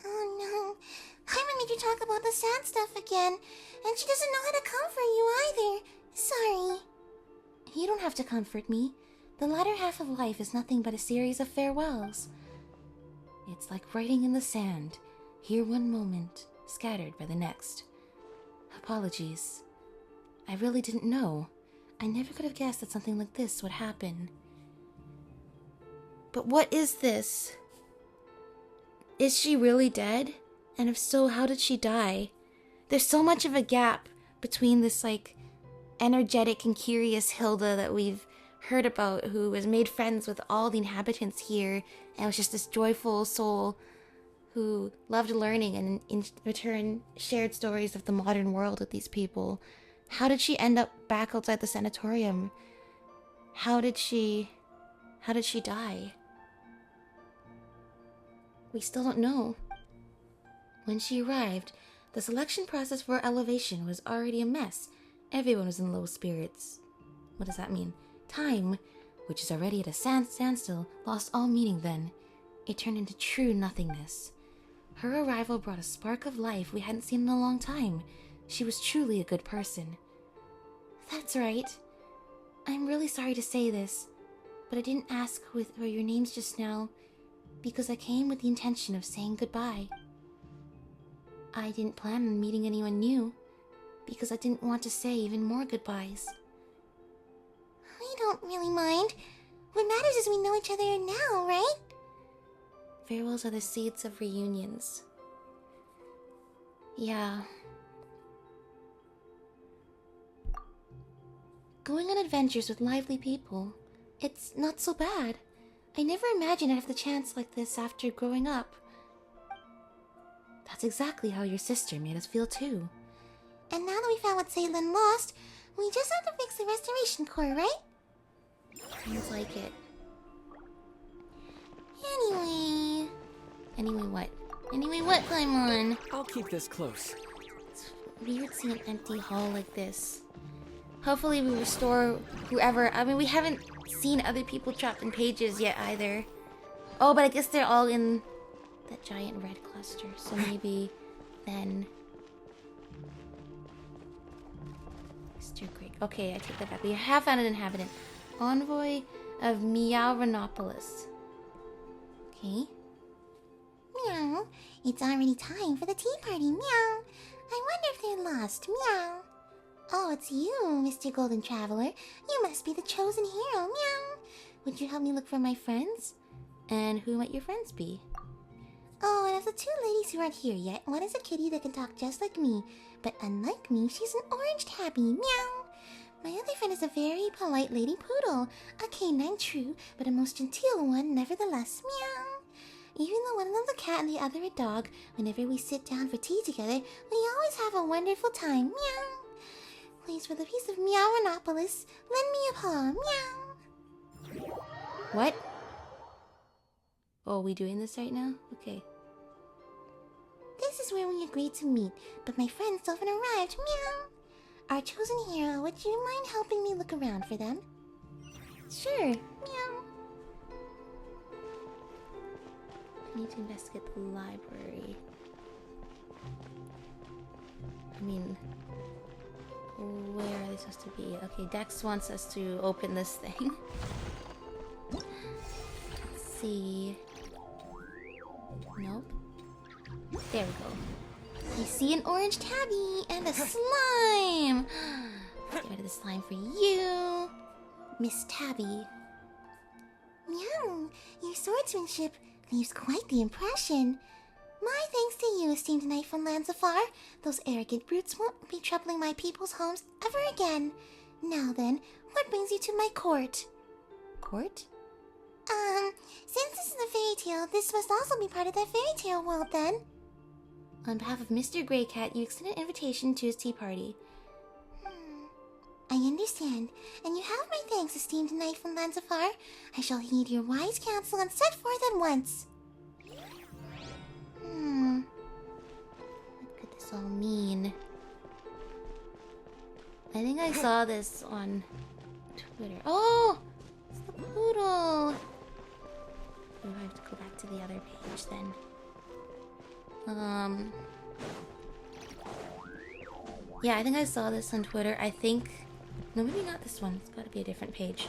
Oh no. Paimon made you talk about the sad stuff again, and she doesn't know how to comfort you either. Sorry. You don't have to comfort me. The latter half of life is nothing but a series of farewells. It's like writing in the sand, here one moment, scattered by the next. Apologies. I really didn't know. I never could have guessed that something like this would happen. But what is this? Is she really dead? And if so, how did she die? There's so much of a gap between this, like, energetic and curious Hilda that we've heard about, who has made friends with all the inhabitants here, and was just this joyful soul who loved learning and in return shared stories of the modern world with these people. How did she end up back outside the sanatorium? How did she die? We still don't know. When she arrived, the selection process for elevation was already a mess. Everyone was in low spirits. What does that mean? Time, which is already at a standstill, lost all meaning then. It turned into true nothingness. Her arrival brought a spark of life we hadn't seen in a long time. She was truly a good person. That's right. I'm really sorry to say this, but I didn't ask for your names just now because I came with the intention of saying goodbye. I didn't plan on meeting anyone new because I didn't want to say even more goodbyes. We don't really mind. What matters is we know each other now, right? Farewells are the seeds of reunions. Yeah. Going on adventures with lively people, it's not so bad. I never imagined I'd have the chance like this after growing up. That's exactly how your sister made us feel too. And now that we found what Ceylon lost, we just have to fix the restoration core, right? Sounds like it. Anyway... Anyway what? Anyway what, Paimon? I'll keep this close. It's weird seeing an empty hall like this. Hopefully we restore whoever... I mean, we haven't seen other people trapped in pages yet either. Oh, but I guess they're all in that giant red cluster. So maybe then... Mr. Greg. Okay, I take that back. We have found an inhabitant. Envoy of Meowrenopolis. Okay. Meow. It's already time for the tea party. Meow. I wonder if they're lost. Meow. Oh, it's you, Mr. Golden Traveler. You must be the chosen hero. Meow. Would you help me look for my friends? And who might your friends be? Oh, and of the two ladies who aren't here yet, one is a kitty that can talk just like me. But unlike me, she's an orange tabby. Meow. My other friend is a very polite lady poodle. A canine, true, but a most genteel one nevertheless. Meow. Even though one loves a cat and the other a dog, whenever we sit down for tea together, we always have a wonderful time. Meow. Please, for the peace of Meowrenopolis, lend me a paw. Meow. What? Oh, are we doing this right now? Okay. This is where we agreed to meet, but my friends still haven't arrived. Meow. Our chosen hero, would you mind helping me look around for them? Sure. Meow. I need to investigate the library. I mean, where are they supposed to be? Okay, Dex wants us to open this thing. Let's see. Nope. There we go. I see an orange tabby and a slime. Let's get rid of the slime for you, Miss Tabby. Meow. Your swordsmanship leaves quite the impression. My thanks to you, esteemed knight from lands afar. Those arrogant brutes won't be troubling my people's homes ever again. Now then, what brings you to my court? Court? Since this is a fairy tale, this must also be part of that fairy tale world then. On behalf of Mr. Greycat, you extend an invitation to his tea party. I understand, and you have my thanks, esteemed knight from lands afar. I shall heed your wise counsel and set forth at once. What could this all mean? I think I saw this on Twitter. Oh! It's the poodle! Oh, I have to go back to the other page then. Yeah, I think I saw this on Twitter. I think... No, maybe not this one. It's gotta be a different page.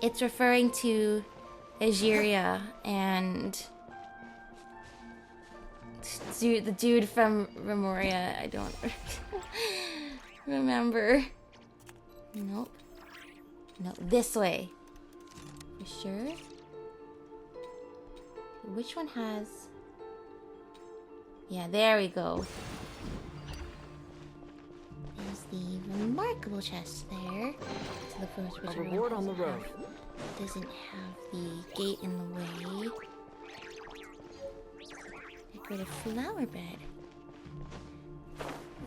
It's referring to Egeria and... the dude from Remoria. I don't remember. Nope. No, this way. For sure. Which one has... Yeah, there we go. There's the remarkable chest there. To the first A reward on the road. Doesn't have the gate in the way. Decorative flower bed.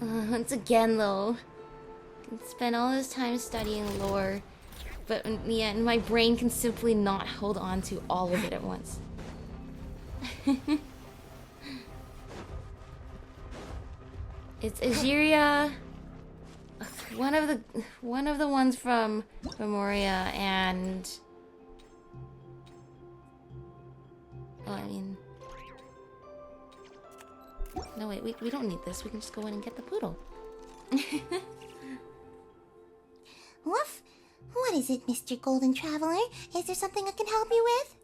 Once again, though, I can spend all this time studying lore, but in the end, my brain can simply not hold on to all of it at once. It's Egeria, one of the ones from Memoria, and oh, I mean, no wait, we don't need this. We can just go in and get the poodle. Woof! What is it, Mr. Golden Traveler? Is there something I can help you with?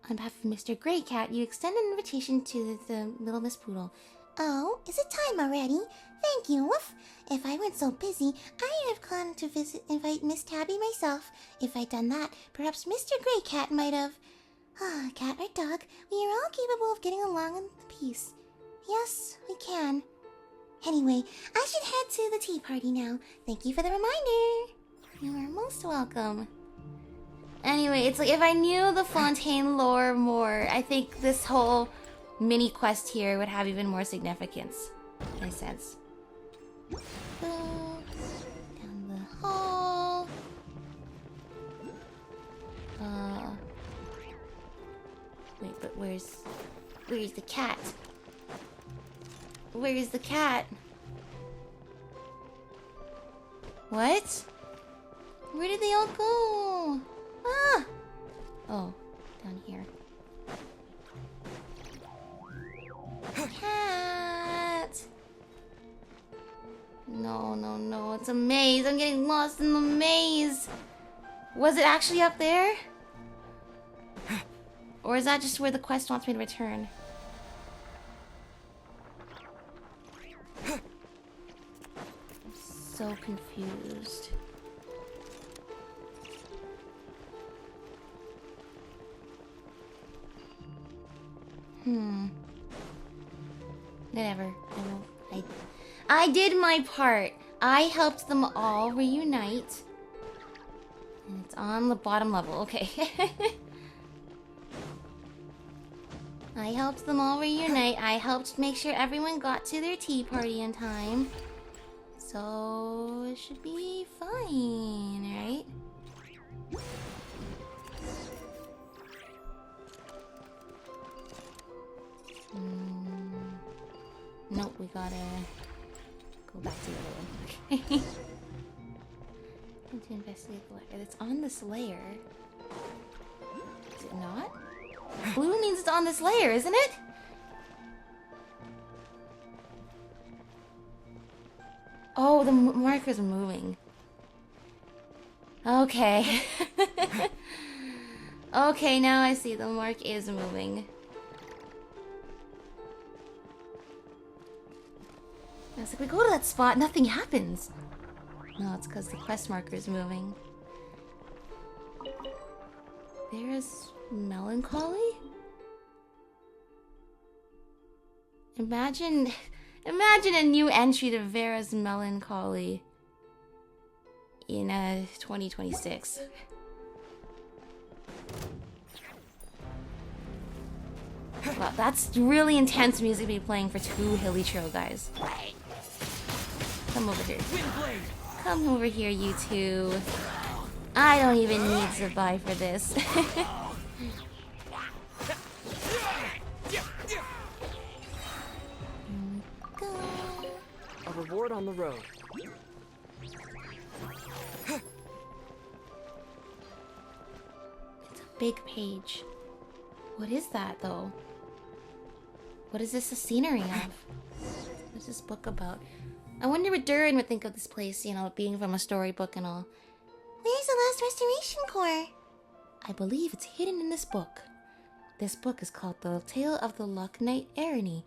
On behalf of Mr. Greycat, you extend an invitation to the little Miss Poodle. Oh, is it time already? Thank you, Woof. If I weren't so busy, I'd have gone to invite Miss Tabby myself. If I'd done that, perhaps Mr. Greycat might have... cat or dog, we are all capable of getting along in peace. Yes, we can. Anyway, I should head to the tea party now. Thank you for the reminder. You are most welcome. Anyway, it's like if I knew the Fontaine lore more, I think this whole mini quest here would have even more significance. In a sense. Down the hall. Wait, but where's the cat? Where is the cat? What? Where did they all go? Ah! Oh, down here. Cat! No, it's a maze. I'm getting lost in the maze. Was it actually up there? Or is that just where the quest wants me to return? I'm so confused. Whatever. I did my part. I helped them all reunite. And it's on the bottom level. Okay. I helped them all reunite. I helped make sure everyone got to their tea party in time. So it should be fine, right? we gotta go back to the other one. Okay. Need to investigate the layer. It's on this layer. Is it not? Blue means it's on this layer, isn't it? Oh, the marker's moving. Okay. Okay, now I see the mark is moving. I was like, we go to that spot, nothing happens. No, it's because the quest marker is moving. There's melancholy? Imagine a new entry to Vera's Melancholy in 2026. Wow, that's really intense music to be playing for 2 hilly trail guys. Come over here. Come over here, you two. I don't even need to buy for this. A reward on the road. It's a big page. What is that, though? What is this a scenery of? What's this book about? I wonder what Durin would think of this place, you know, being from a storybook and all. Where's the last restoration core? I believe it's hidden in this book. This book is called The Tale of the Luck Knight Arany.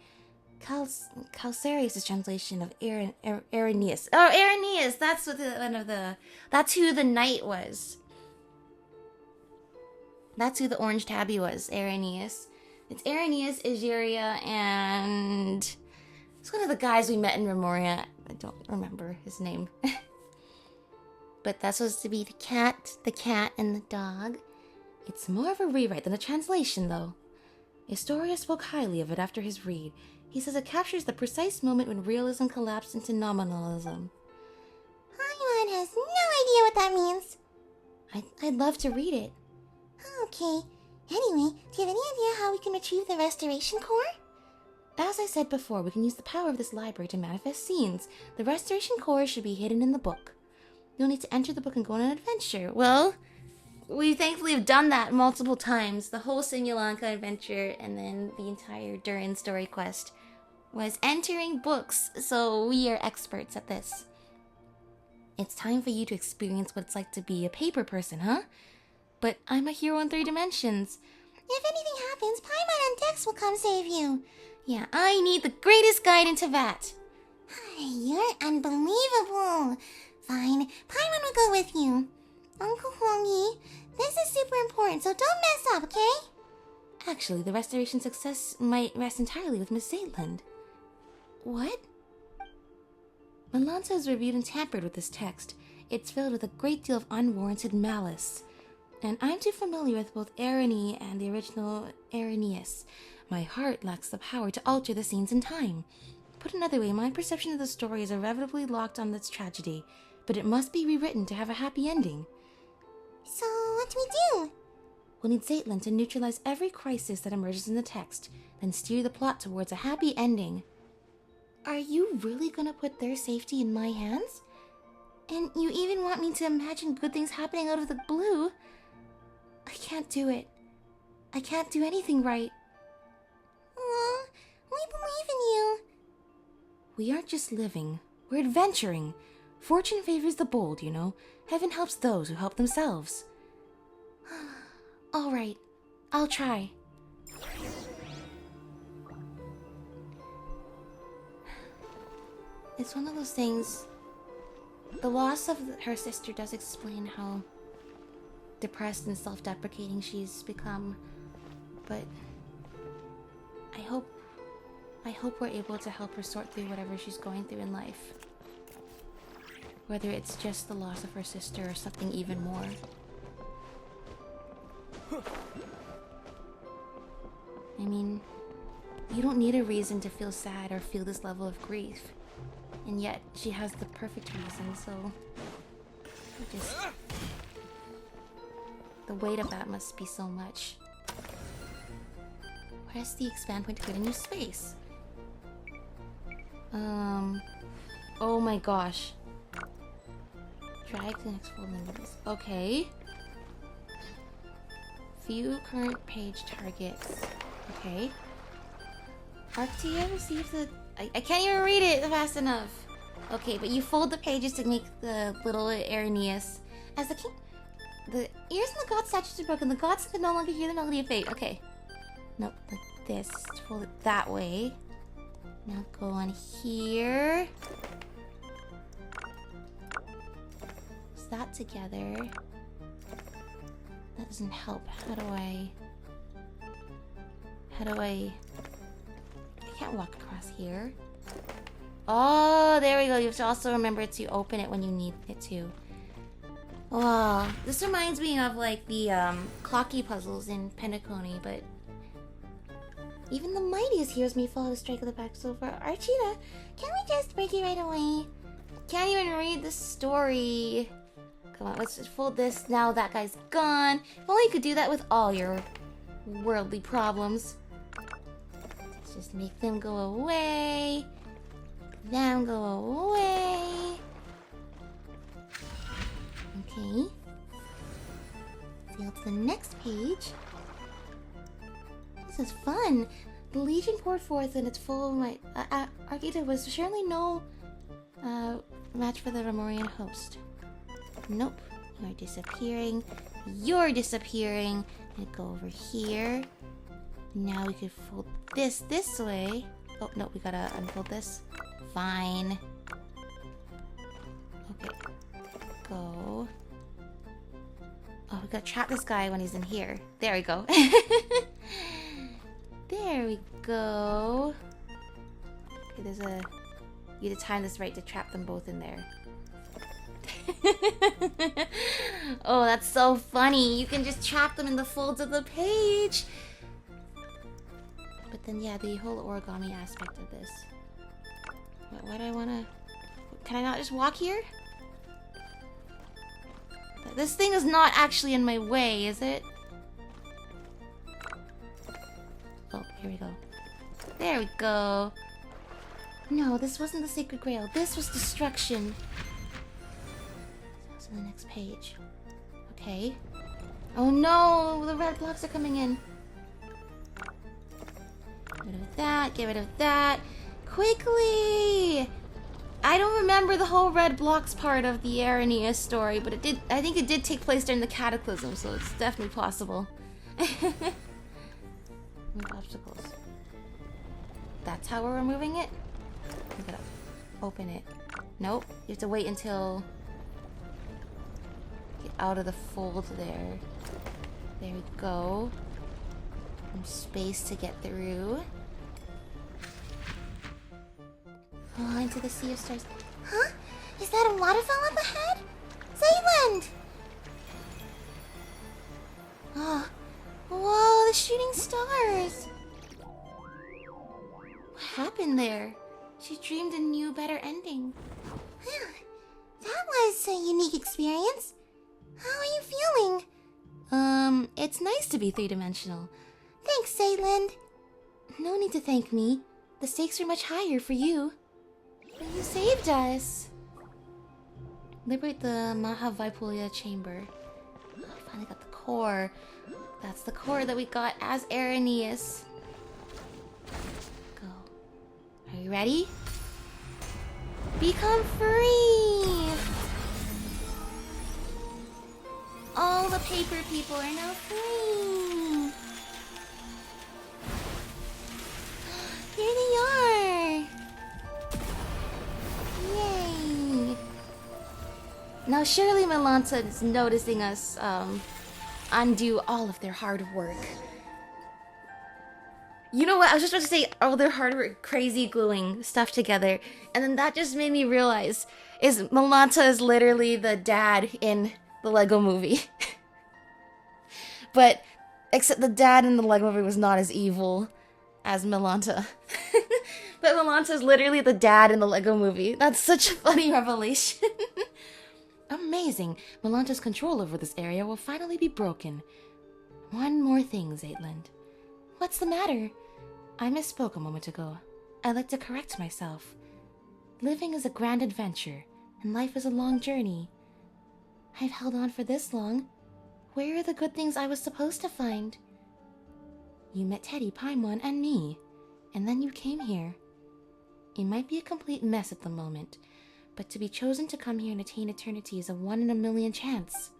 Calcarius' translation of Arrhenius. Oh, Arrhenius! That's what that's who the knight was. That's who the orange tabby was, Arrhenius. It's Arrhenius, Egeria, and it's one of the guys we met in Remoria. I don't remember his name. But that's supposed to be the cat, and the dog. It's more of a rewrite than a translation, though. Historia spoke highly of it after his read. He says it captures the precise moment when realism collapsed into nominalism. Paimon has no idea what that means. I'd love to read it. Okay. Anyway, do you have any idea how we can retrieve the restoration core? As I said before, we can use the power of this library to manifest scenes. The restoration core should be hidden in the book. You'll need to enter the book and go on an adventure. Well, we thankfully have done that multiple times. The whole Simulanka adventure and then the entire Durin story quest was entering books, so we are experts at this. It's time for you to experience what it's like to be a paper person, huh? But I'm a hero in 3 dimensions. If anything happens, Paimon and Dex will come save you. Yeah, I need the greatest guide into that. You're unbelievable. Fine, Paimon will go with you. Uncle Huongi, this is super important, so don't mess up, okay? Actually, the restoration success might rest entirely with Miss Zaitland. What? Melanza has reviewed and tampered with this text. It's filled with a great deal of unwarranted malice. And I'm too familiar with both Arany and the original Arrhenius. My heart lacks the power to alter the scenes in time. Put another way, my perception of the story is irrevocably locked on its tragedy, but it must be rewritten to have a happy ending. So, what do we do? We'll need Zaitland to neutralize every crisis that emerges in the text, then steer the plot towards a happy ending. Are you really gonna put their safety in my hands? And you even want me to imagine good things happening out of the blue? I can't do it. I can't do anything right. Aw, we believe in you. We aren't just living, we're adventuring. Fortune favors the bold, you know. Heaven helps those who help themselves. All right, I'll try. It's one of those things. The loss of her sister does explain how depressed and self-deprecating she's become, but I hope we're able to help her sort through whatever she's going through in life. Whether it's just the loss of her sister or something even more. I mean, you don't need a reason to feel sad or feel this level of grief. And yet, she has the perfect reason, so... the weight of that must be so much. Press the expand point to create a new space. Oh my gosh. Drag the next fold numbers. Okay. View current page targets. Okay. Arctia receives the... I can't even read it fast enough. Okay, but you fold the pages to make the little Arrhenius. As the king... The ears of the god statues are broken. The gods can no longer hear the melody of fate. Okay. Nope, like this. Fold it that way. Now go on here. Put that together. That doesn't help. How do I... I can't walk across here. Oh, there we go. You have to also remember to open it when you need it to. Oh, this reminds me of like the clocky puzzles in Penacony, but even the mightiest heroes may follow the strike of the back. So for Archita, Can we just break it right away? can't even read the story. Come on, let's just fold this now that guy's gone. If only you could do that with all your worldly problems. Let's just make them go away. Them go away. Okay. Sail to the next page. This is fun. The Legion poured forth and it's full of my... Argita was surely no match for the Remorian host. Nope. You're disappearing. You're disappearing. And go over here. Now we could fold this way. Oh, no, we gotta unfold this. Fine. Okay. Go. Oh, we gotta trap this guy when he's in here. There we go. There we go. Okay, there's a... You need to time this right to trap them both in there. Oh, that's so funny. You can just trap them in the folds of the page. But then, yeah, the whole origami aspect of this. Why do I wanna... Can I not just walk here? This thing is not actually in my way, is it? Oh, here we go. There we go. No, this wasn't the Sacred Grail. This was destruction. That's on the next page. Okay. Oh no, the red blocks are coming in. Get rid of that, get rid of that. Quickly! I don't remember the whole red blocks part of the Arrhenius story, but it did. I think it did take place during the Cataclysm, so it's definitely possible. Remove obstacles. That's how we're removing it? We gotta open it. Nope. You have to wait until... Get out of the fold there. There we go. Some space to get through. Oh, into the Sea of Stars. Huh? Is that a waterfall up ahead? Zayland! Oh. Whoa, the shooting stars! What happened there? She dreamed a new, better ending. That was a unique experience. How are you feeling? It's nice to be three-dimensional. Thanks, Zayland. No need to thank me. The stakes are much higher for you. But you saved us. Liberate the Mahavaipulia chamber. Oh, I finally got the core. That's the core that we got as Arrhenius. Go. Are you ready? Become free! All the paper people are now free! Here they are! Yay! Now surely Melanta is noticing us undo all of their hard work. You know what? I was just about to say all their hard work, crazy gluing stuff together, and then that just made me realize is Melanta is literally the dad in the Lego Movie. But except the dad in the Lego Movie was not as evil as Melanta. But Melanta is literally the dad in the Lego Movie. That's such a funny revelation. Amazing. Melanta's control over this area will finally be broken. One more thing, Zaytland. What's the matter? I misspoke a moment ago. I'd like to correct myself. Living is a grand adventure, and life is a long journey. I've held on for this long. Where are the good things I was supposed to find? You met Teddy, Paimon, and me, and then you came here. It might be a complete mess at the moment, but to be chosen to come here and attain eternity is a 1 in a million chance.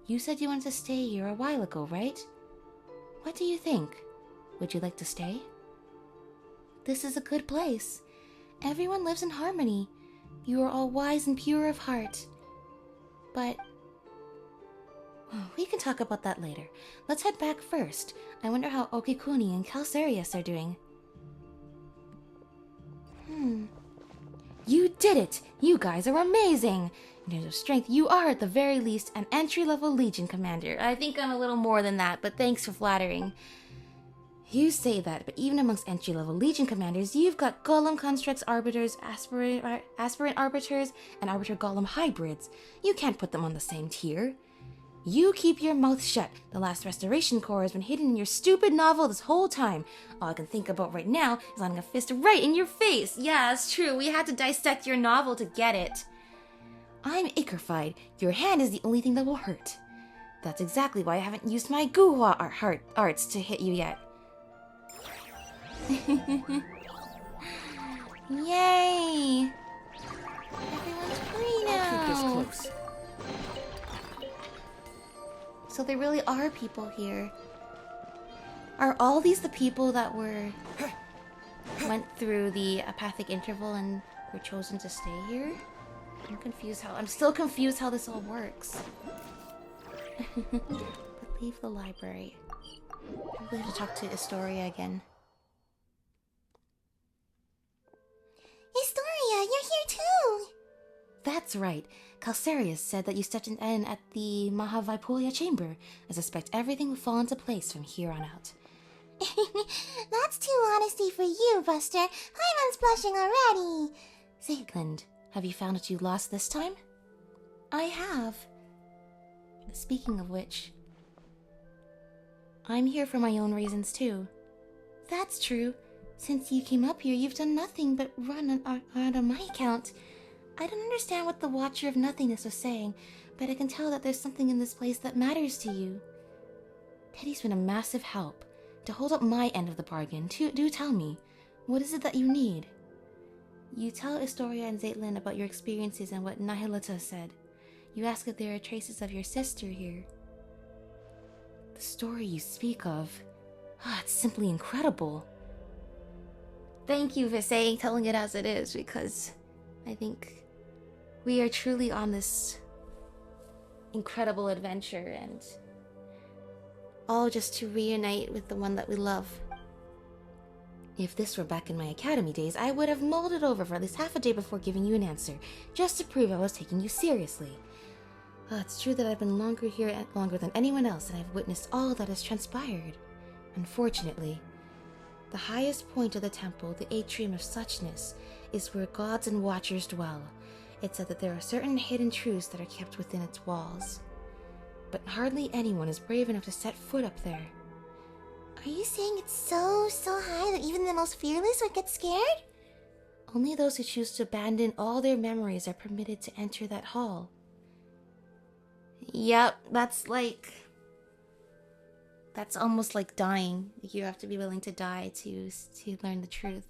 You said you wanted to stay here a while ago, right? What do you think? Would you like to stay? This is a good place. Everyone lives in harmony. You are all wise and pure of heart. But we can talk about that later. Let's head back first. I wonder how Okikuni and Calcarius are doing. You did it! You guys are amazing! In terms of strength, you are at the very least an entry-level Legion commander. I think I'm a little more than that, but thanks for flattering. You say that, but even amongst entry-level Legion commanders, you've got Golem Constructs Arbiters, Aspirant Arbiters, and Arbiter Golem Hybrids. You can't put them on the same tier. You keep your mouth shut. The last Restoration Corps has been hidden in your stupid novel this whole time. All I can think about right now is landing a fist right in your face. Yeah, it's true. We had to dissect your novel to get it. I'm Ikerfied. Your hand is the only thing that will hurt. That's exactly why I haven't used my Guhua arts to hit you yet. Yay! Everyone's free now. Keep this close. So there really are people here. Are all these the people that went through the apathic interval and were chosen to stay here? I'm still confused how this all works. But leave the library. We have to talk to Astoria again. Historia, you're here too! That's right. Calcarius said that you stepped in at the Mahavaipulia chamber. I suspect everything will fall into place from here on out. That's too honesty for you, Buster. Paimon's blushing already. Zaytland, have you found what you lost this time? I have. Speaking of which, I'm here for my own reasons too. That's true. Since you came up here, you've done nothing but run around on my account. I don't understand what the Watcher of Nothingness was saying, but I can tell that there's something in this place that matters to you. Teddy's been a massive help. To hold up my end of the bargain, do tell me, what is it that you need? You tell Astoria and Zaytland about your experiences and what Nihilita said. You ask if there are traces of your sister here. The story you speak of, it's simply incredible. Thank you for telling it as it is, because I think we are truly on this incredible adventure, and all just to reunite with the one that we love. If this were back in my academy days, I would have mulled it over for at least half a day before giving you an answer, just to prove I was taking you seriously. It's true that I've been longer than anyone else, and I've witnessed all that has transpired. Unfortunately, the highest point of the temple, the atrium of suchness, is where gods and watchers dwell. It's said that there are certain hidden truths that are kept within its walls. But hardly anyone is brave enough to set foot up there. Are you saying it's so high that even the most fearless would get scared? Only those who choose to abandon all their memories are permitted to enter that hall. Yep, that's almost like dying. You have to be willing to die to learn the truth.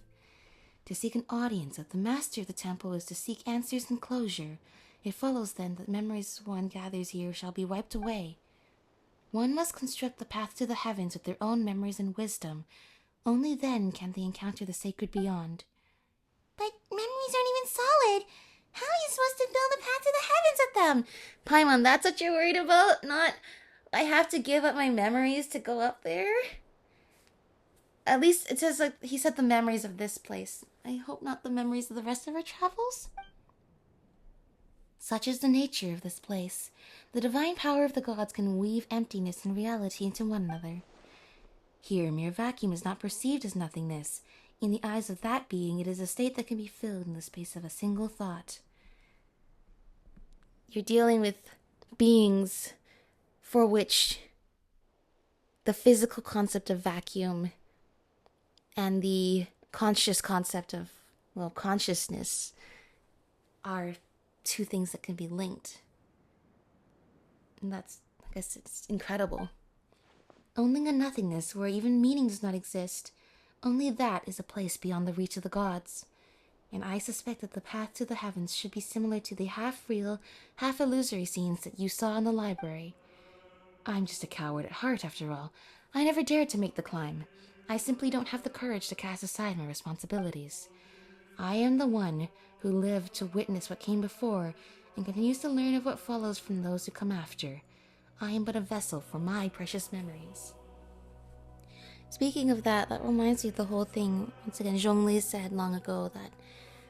To seek an audience with the master of the temple is to seek answers and closure. It follows then that memories one gathers here shall be wiped away. One must construct the path to the heavens with their own memories and wisdom. Only then can they encounter the sacred beyond. But memories aren't even solid. How are you supposed to build a path to the heavens with them? Paimon, that's what you're worried about? Not, I have to give up my memories to go up there? At least it says, he said the memories of this place. I hope not the memories of the rest of our travels. Such is the nature of this place. The divine power of the gods can weave emptiness and reality into one another. Here, mere vacuum is not perceived as nothingness. In the eyes of that being, it is a state that can be filled in the space of a single thought. You're dealing with beings for which the physical concept of vacuum and the conscious concept of, consciousness are two things that can be linked. And that's, I guess it's incredible. Only a nothingness where even meaning does not exist. Only that is a place beyond the reach of the gods. And I suspect that the path to the heavens should be similar to the half-real, half-illusory scenes that you saw in the library. I'm just a coward at heart, after all. I never dared to make the climb. I simply don't have the courage to cast aside my responsibilities. I am the one who lived to witness what came before and continues to learn of what follows from those who come after. I am but a vessel for my precious memories. Speaking of that, that reminds me of the whole thing. Once again, Zhongli said long ago that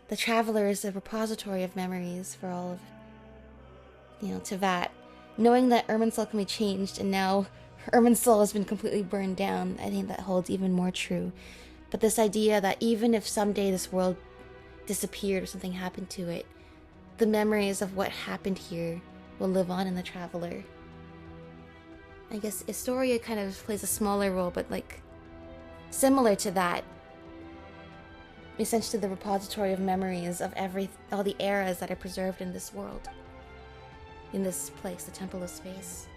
the Traveler is a repository of memories for all of, Teyvat. Knowing that Irminsul can be changed, and now Irminsul has been completely burned down, I think that holds even more true. But this idea that even if someday this world disappeared or something happened to it, the memories of what happened here will live on in the Traveler. I guess Historia kind of plays a smaller role, but similar to that. Essentially the repository of memories of all the eras that are preserved in this world. In this place, the Temple of Space.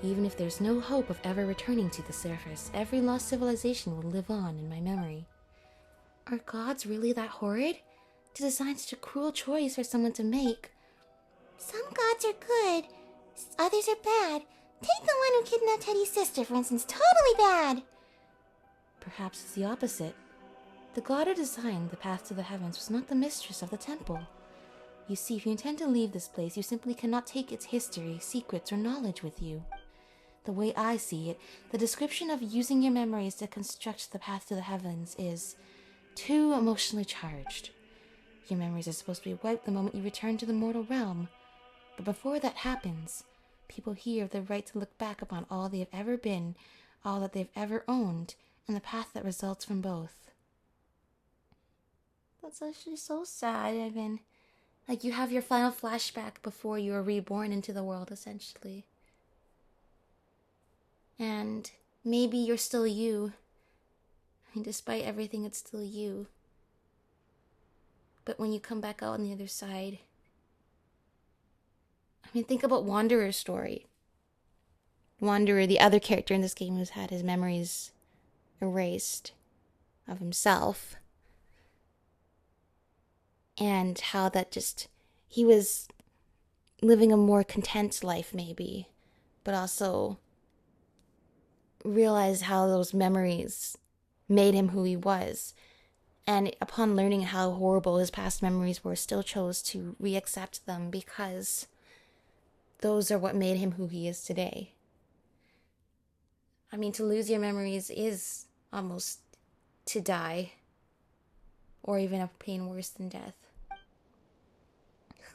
Even if there's no hope of ever returning to the surface, every lost civilization will live on in my memory. Are gods really that horrid? To design such a cruel choice for someone to make? Some gods are good, others are bad. Take the one who kidnapped Teddy's sister, for instance. Totally bad! Perhaps it's the opposite. The god who designed the path to the heavens was not the mistress of the temple. You see, if you intend to leave this place, you simply cannot take its history, secrets, or knowledge with you. The way I see it, the description of using your memories to construct the path to the heavens is too emotionally charged. Your memories are supposed to be wiped the moment you return to the mortal realm. But before that happens, people here have the right to look back upon all they have ever been, all that they've ever owned, and the path that results from both. That's actually so sad. You have your final flashback before you are reborn into the world, essentially. And maybe you're still you. Despite everything, it's still you. But when you come back out on the other side... think about Wanderer's story. Wanderer, the other character in this game who's had his memories erased of himself. And how that he was living a more content life, maybe. But also realized how those memories made him who he was. And upon learning how horrible his past memories were, still chose to reaccept them because those are what made him who he is today. To lose your memories is almost to die. Or even a pain worse than death.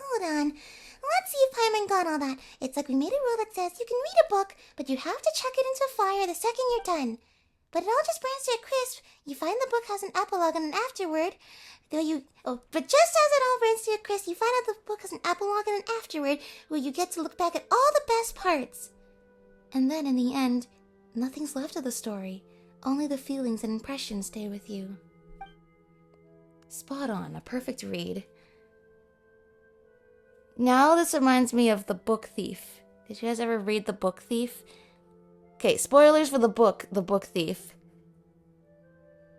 Hold on. Let's see if Paimon got all that. It's like we made a rule that says you can read a book, but you have to chuck it into a fire the second you're done. But it all just burns to a crisp. You find the book has an epilogue and an afterward. But just as it all burns to a crisp, you find out the book has an epilogue and an afterward, where you get to look back at all the best parts. And then in the end, nothing's left of the story. Only the feelings and impressions stay with you. Spot on, a perfect read. Now this reminds me of The Book Thief. Did you guys ever read The Book Thief? Okay, spoilers for The Book Thief.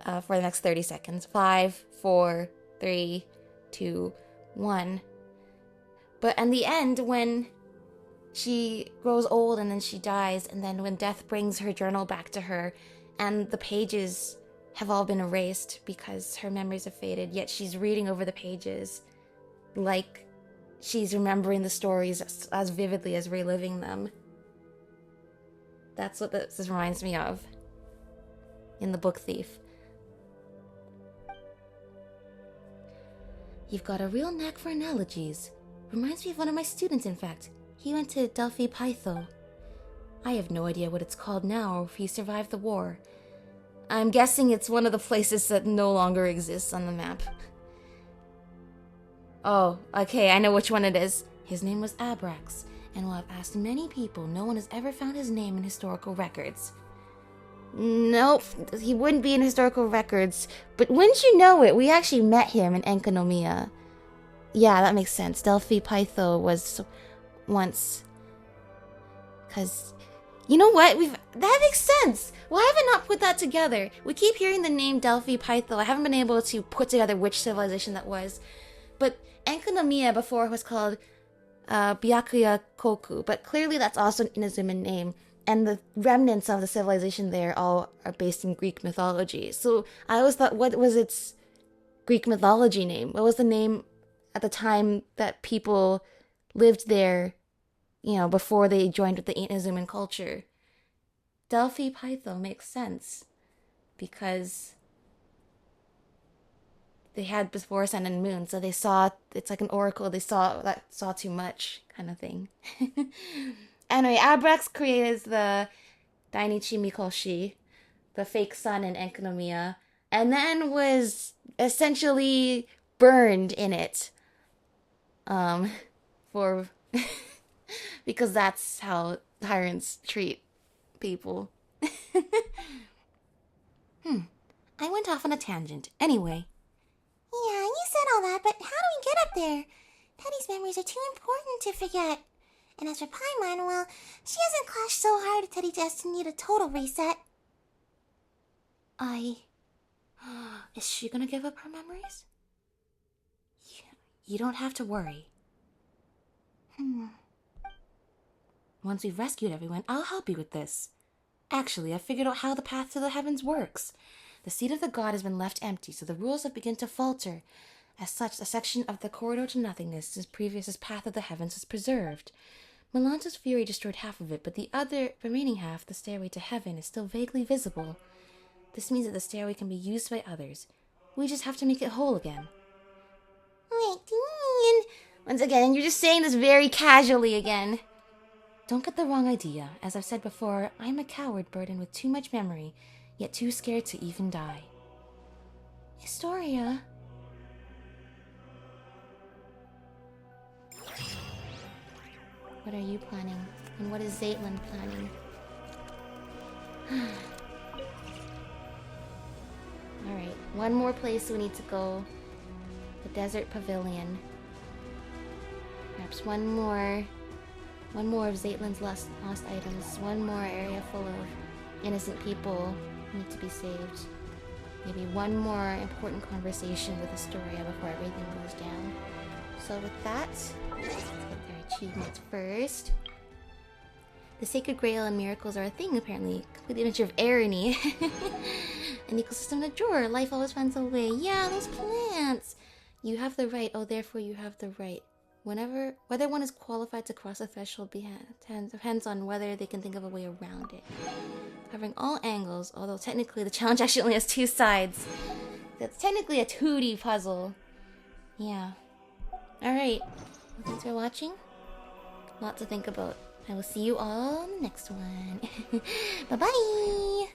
For the next 30 seconds. 5, 4, 3, 2, 1. But in the end, when she grows old and then she dies, and then when death brings her journal back to her, and the pages have all been erased because her memories have faded, yet she's reading over the pages like she's remembering the stories as vividly as reliving them. That's what this reminds me of in The Book Thief. You've got a real knack for analogies. Reminds me of one of my students, in fact. He went to Delphi Pytho. I have no idea what it's called now or if he survived the war. I'm guessing it's one of the places that no longer exists on the map. Oh, okay, I know which one it is. His name was Abrax, and while I've asked many people, no one has ever found his name in historical records. Nope, he wouldn't be in historical records, but wouldn't you know it, we actually met him in Enkanomiya. Yeah, that makes sense. Delphi Pytho was once... Because... You know what? That makes sense! Why have I not put that together? We keep hearing the name Delphi Pytho. I haven't been able to put together which civilization that was. But Enkanomiya before was called Byakuya Koku. But clearly that's also an Inazuman name. And the remnants of the civilization there all are based in Greek mythology. So I always thought, what was its Greek mythology name? What was the name at the time that people lived there, you know, before they joined with the Inazuman culture? Delphi Pytho makes sense because they had before sun and moon, so they saw, it's like an oracle, they saw too much kind of thing. Anyway, Abrax created the Dainichi Mikoshi, the fake sun in Enkanomiya, and then was essentially burned in it. For because that's how tyrants treat people. I went off on a tangent. Anyway. Yeah, you said all that, but how do we get up there? Teddy's memories are too important to forget. And as for Paimon, well, she hasn't clashed so hard that Teddy just need a total reset. Is she gonna give up her memories? You don't have to worry. Once we've rescued everyone, I'll help you with this. Actually, I figured out how the path to the heavens works. The seat of the god has been left empty, so the rules have begun to falter. As such, a section of the corridor to nothingness, as previous as path of the heavens, is preserved. Melanta's fury destroyed half of it, but the remaining half, the stairway to heaven, is still vaguely visible. This means that the stairway can be used by others. We just have to make it whole again. Wait, do you mean... Once again, you're just saying this very casually again. Don't get the wrong idea. As I've said before, I'm a coward burdened with too much memory, yet too scared to even die. Historia. What are you planning? And what is Zaitlin planning? Alright, one more place we need to go. The Desert Pavilion. Perhaps one more of Zaitlin's lost items. One more area full of innocent people who need to be saved. Maybe one more important conversation with Astoria before everything goes down. So with that, let's get their achievements first. The Sacred Grail and miracles are a thing, apparently. Complete the adventure of Arany. An ecosystem in a drawer. Life always finds a way. Yeah, those plants. You have the right. Oh, therefore you have the right. Whether one is qualified to cross a threshold depends on whether they can think of a way around it. Covering all angles, although technically the challenge actually only has two sides. That's technically a 2D puzzle. Yeah. Alright. Well, thanks for watching. Lot to think about. I will see you all in the next one. Bye-bye!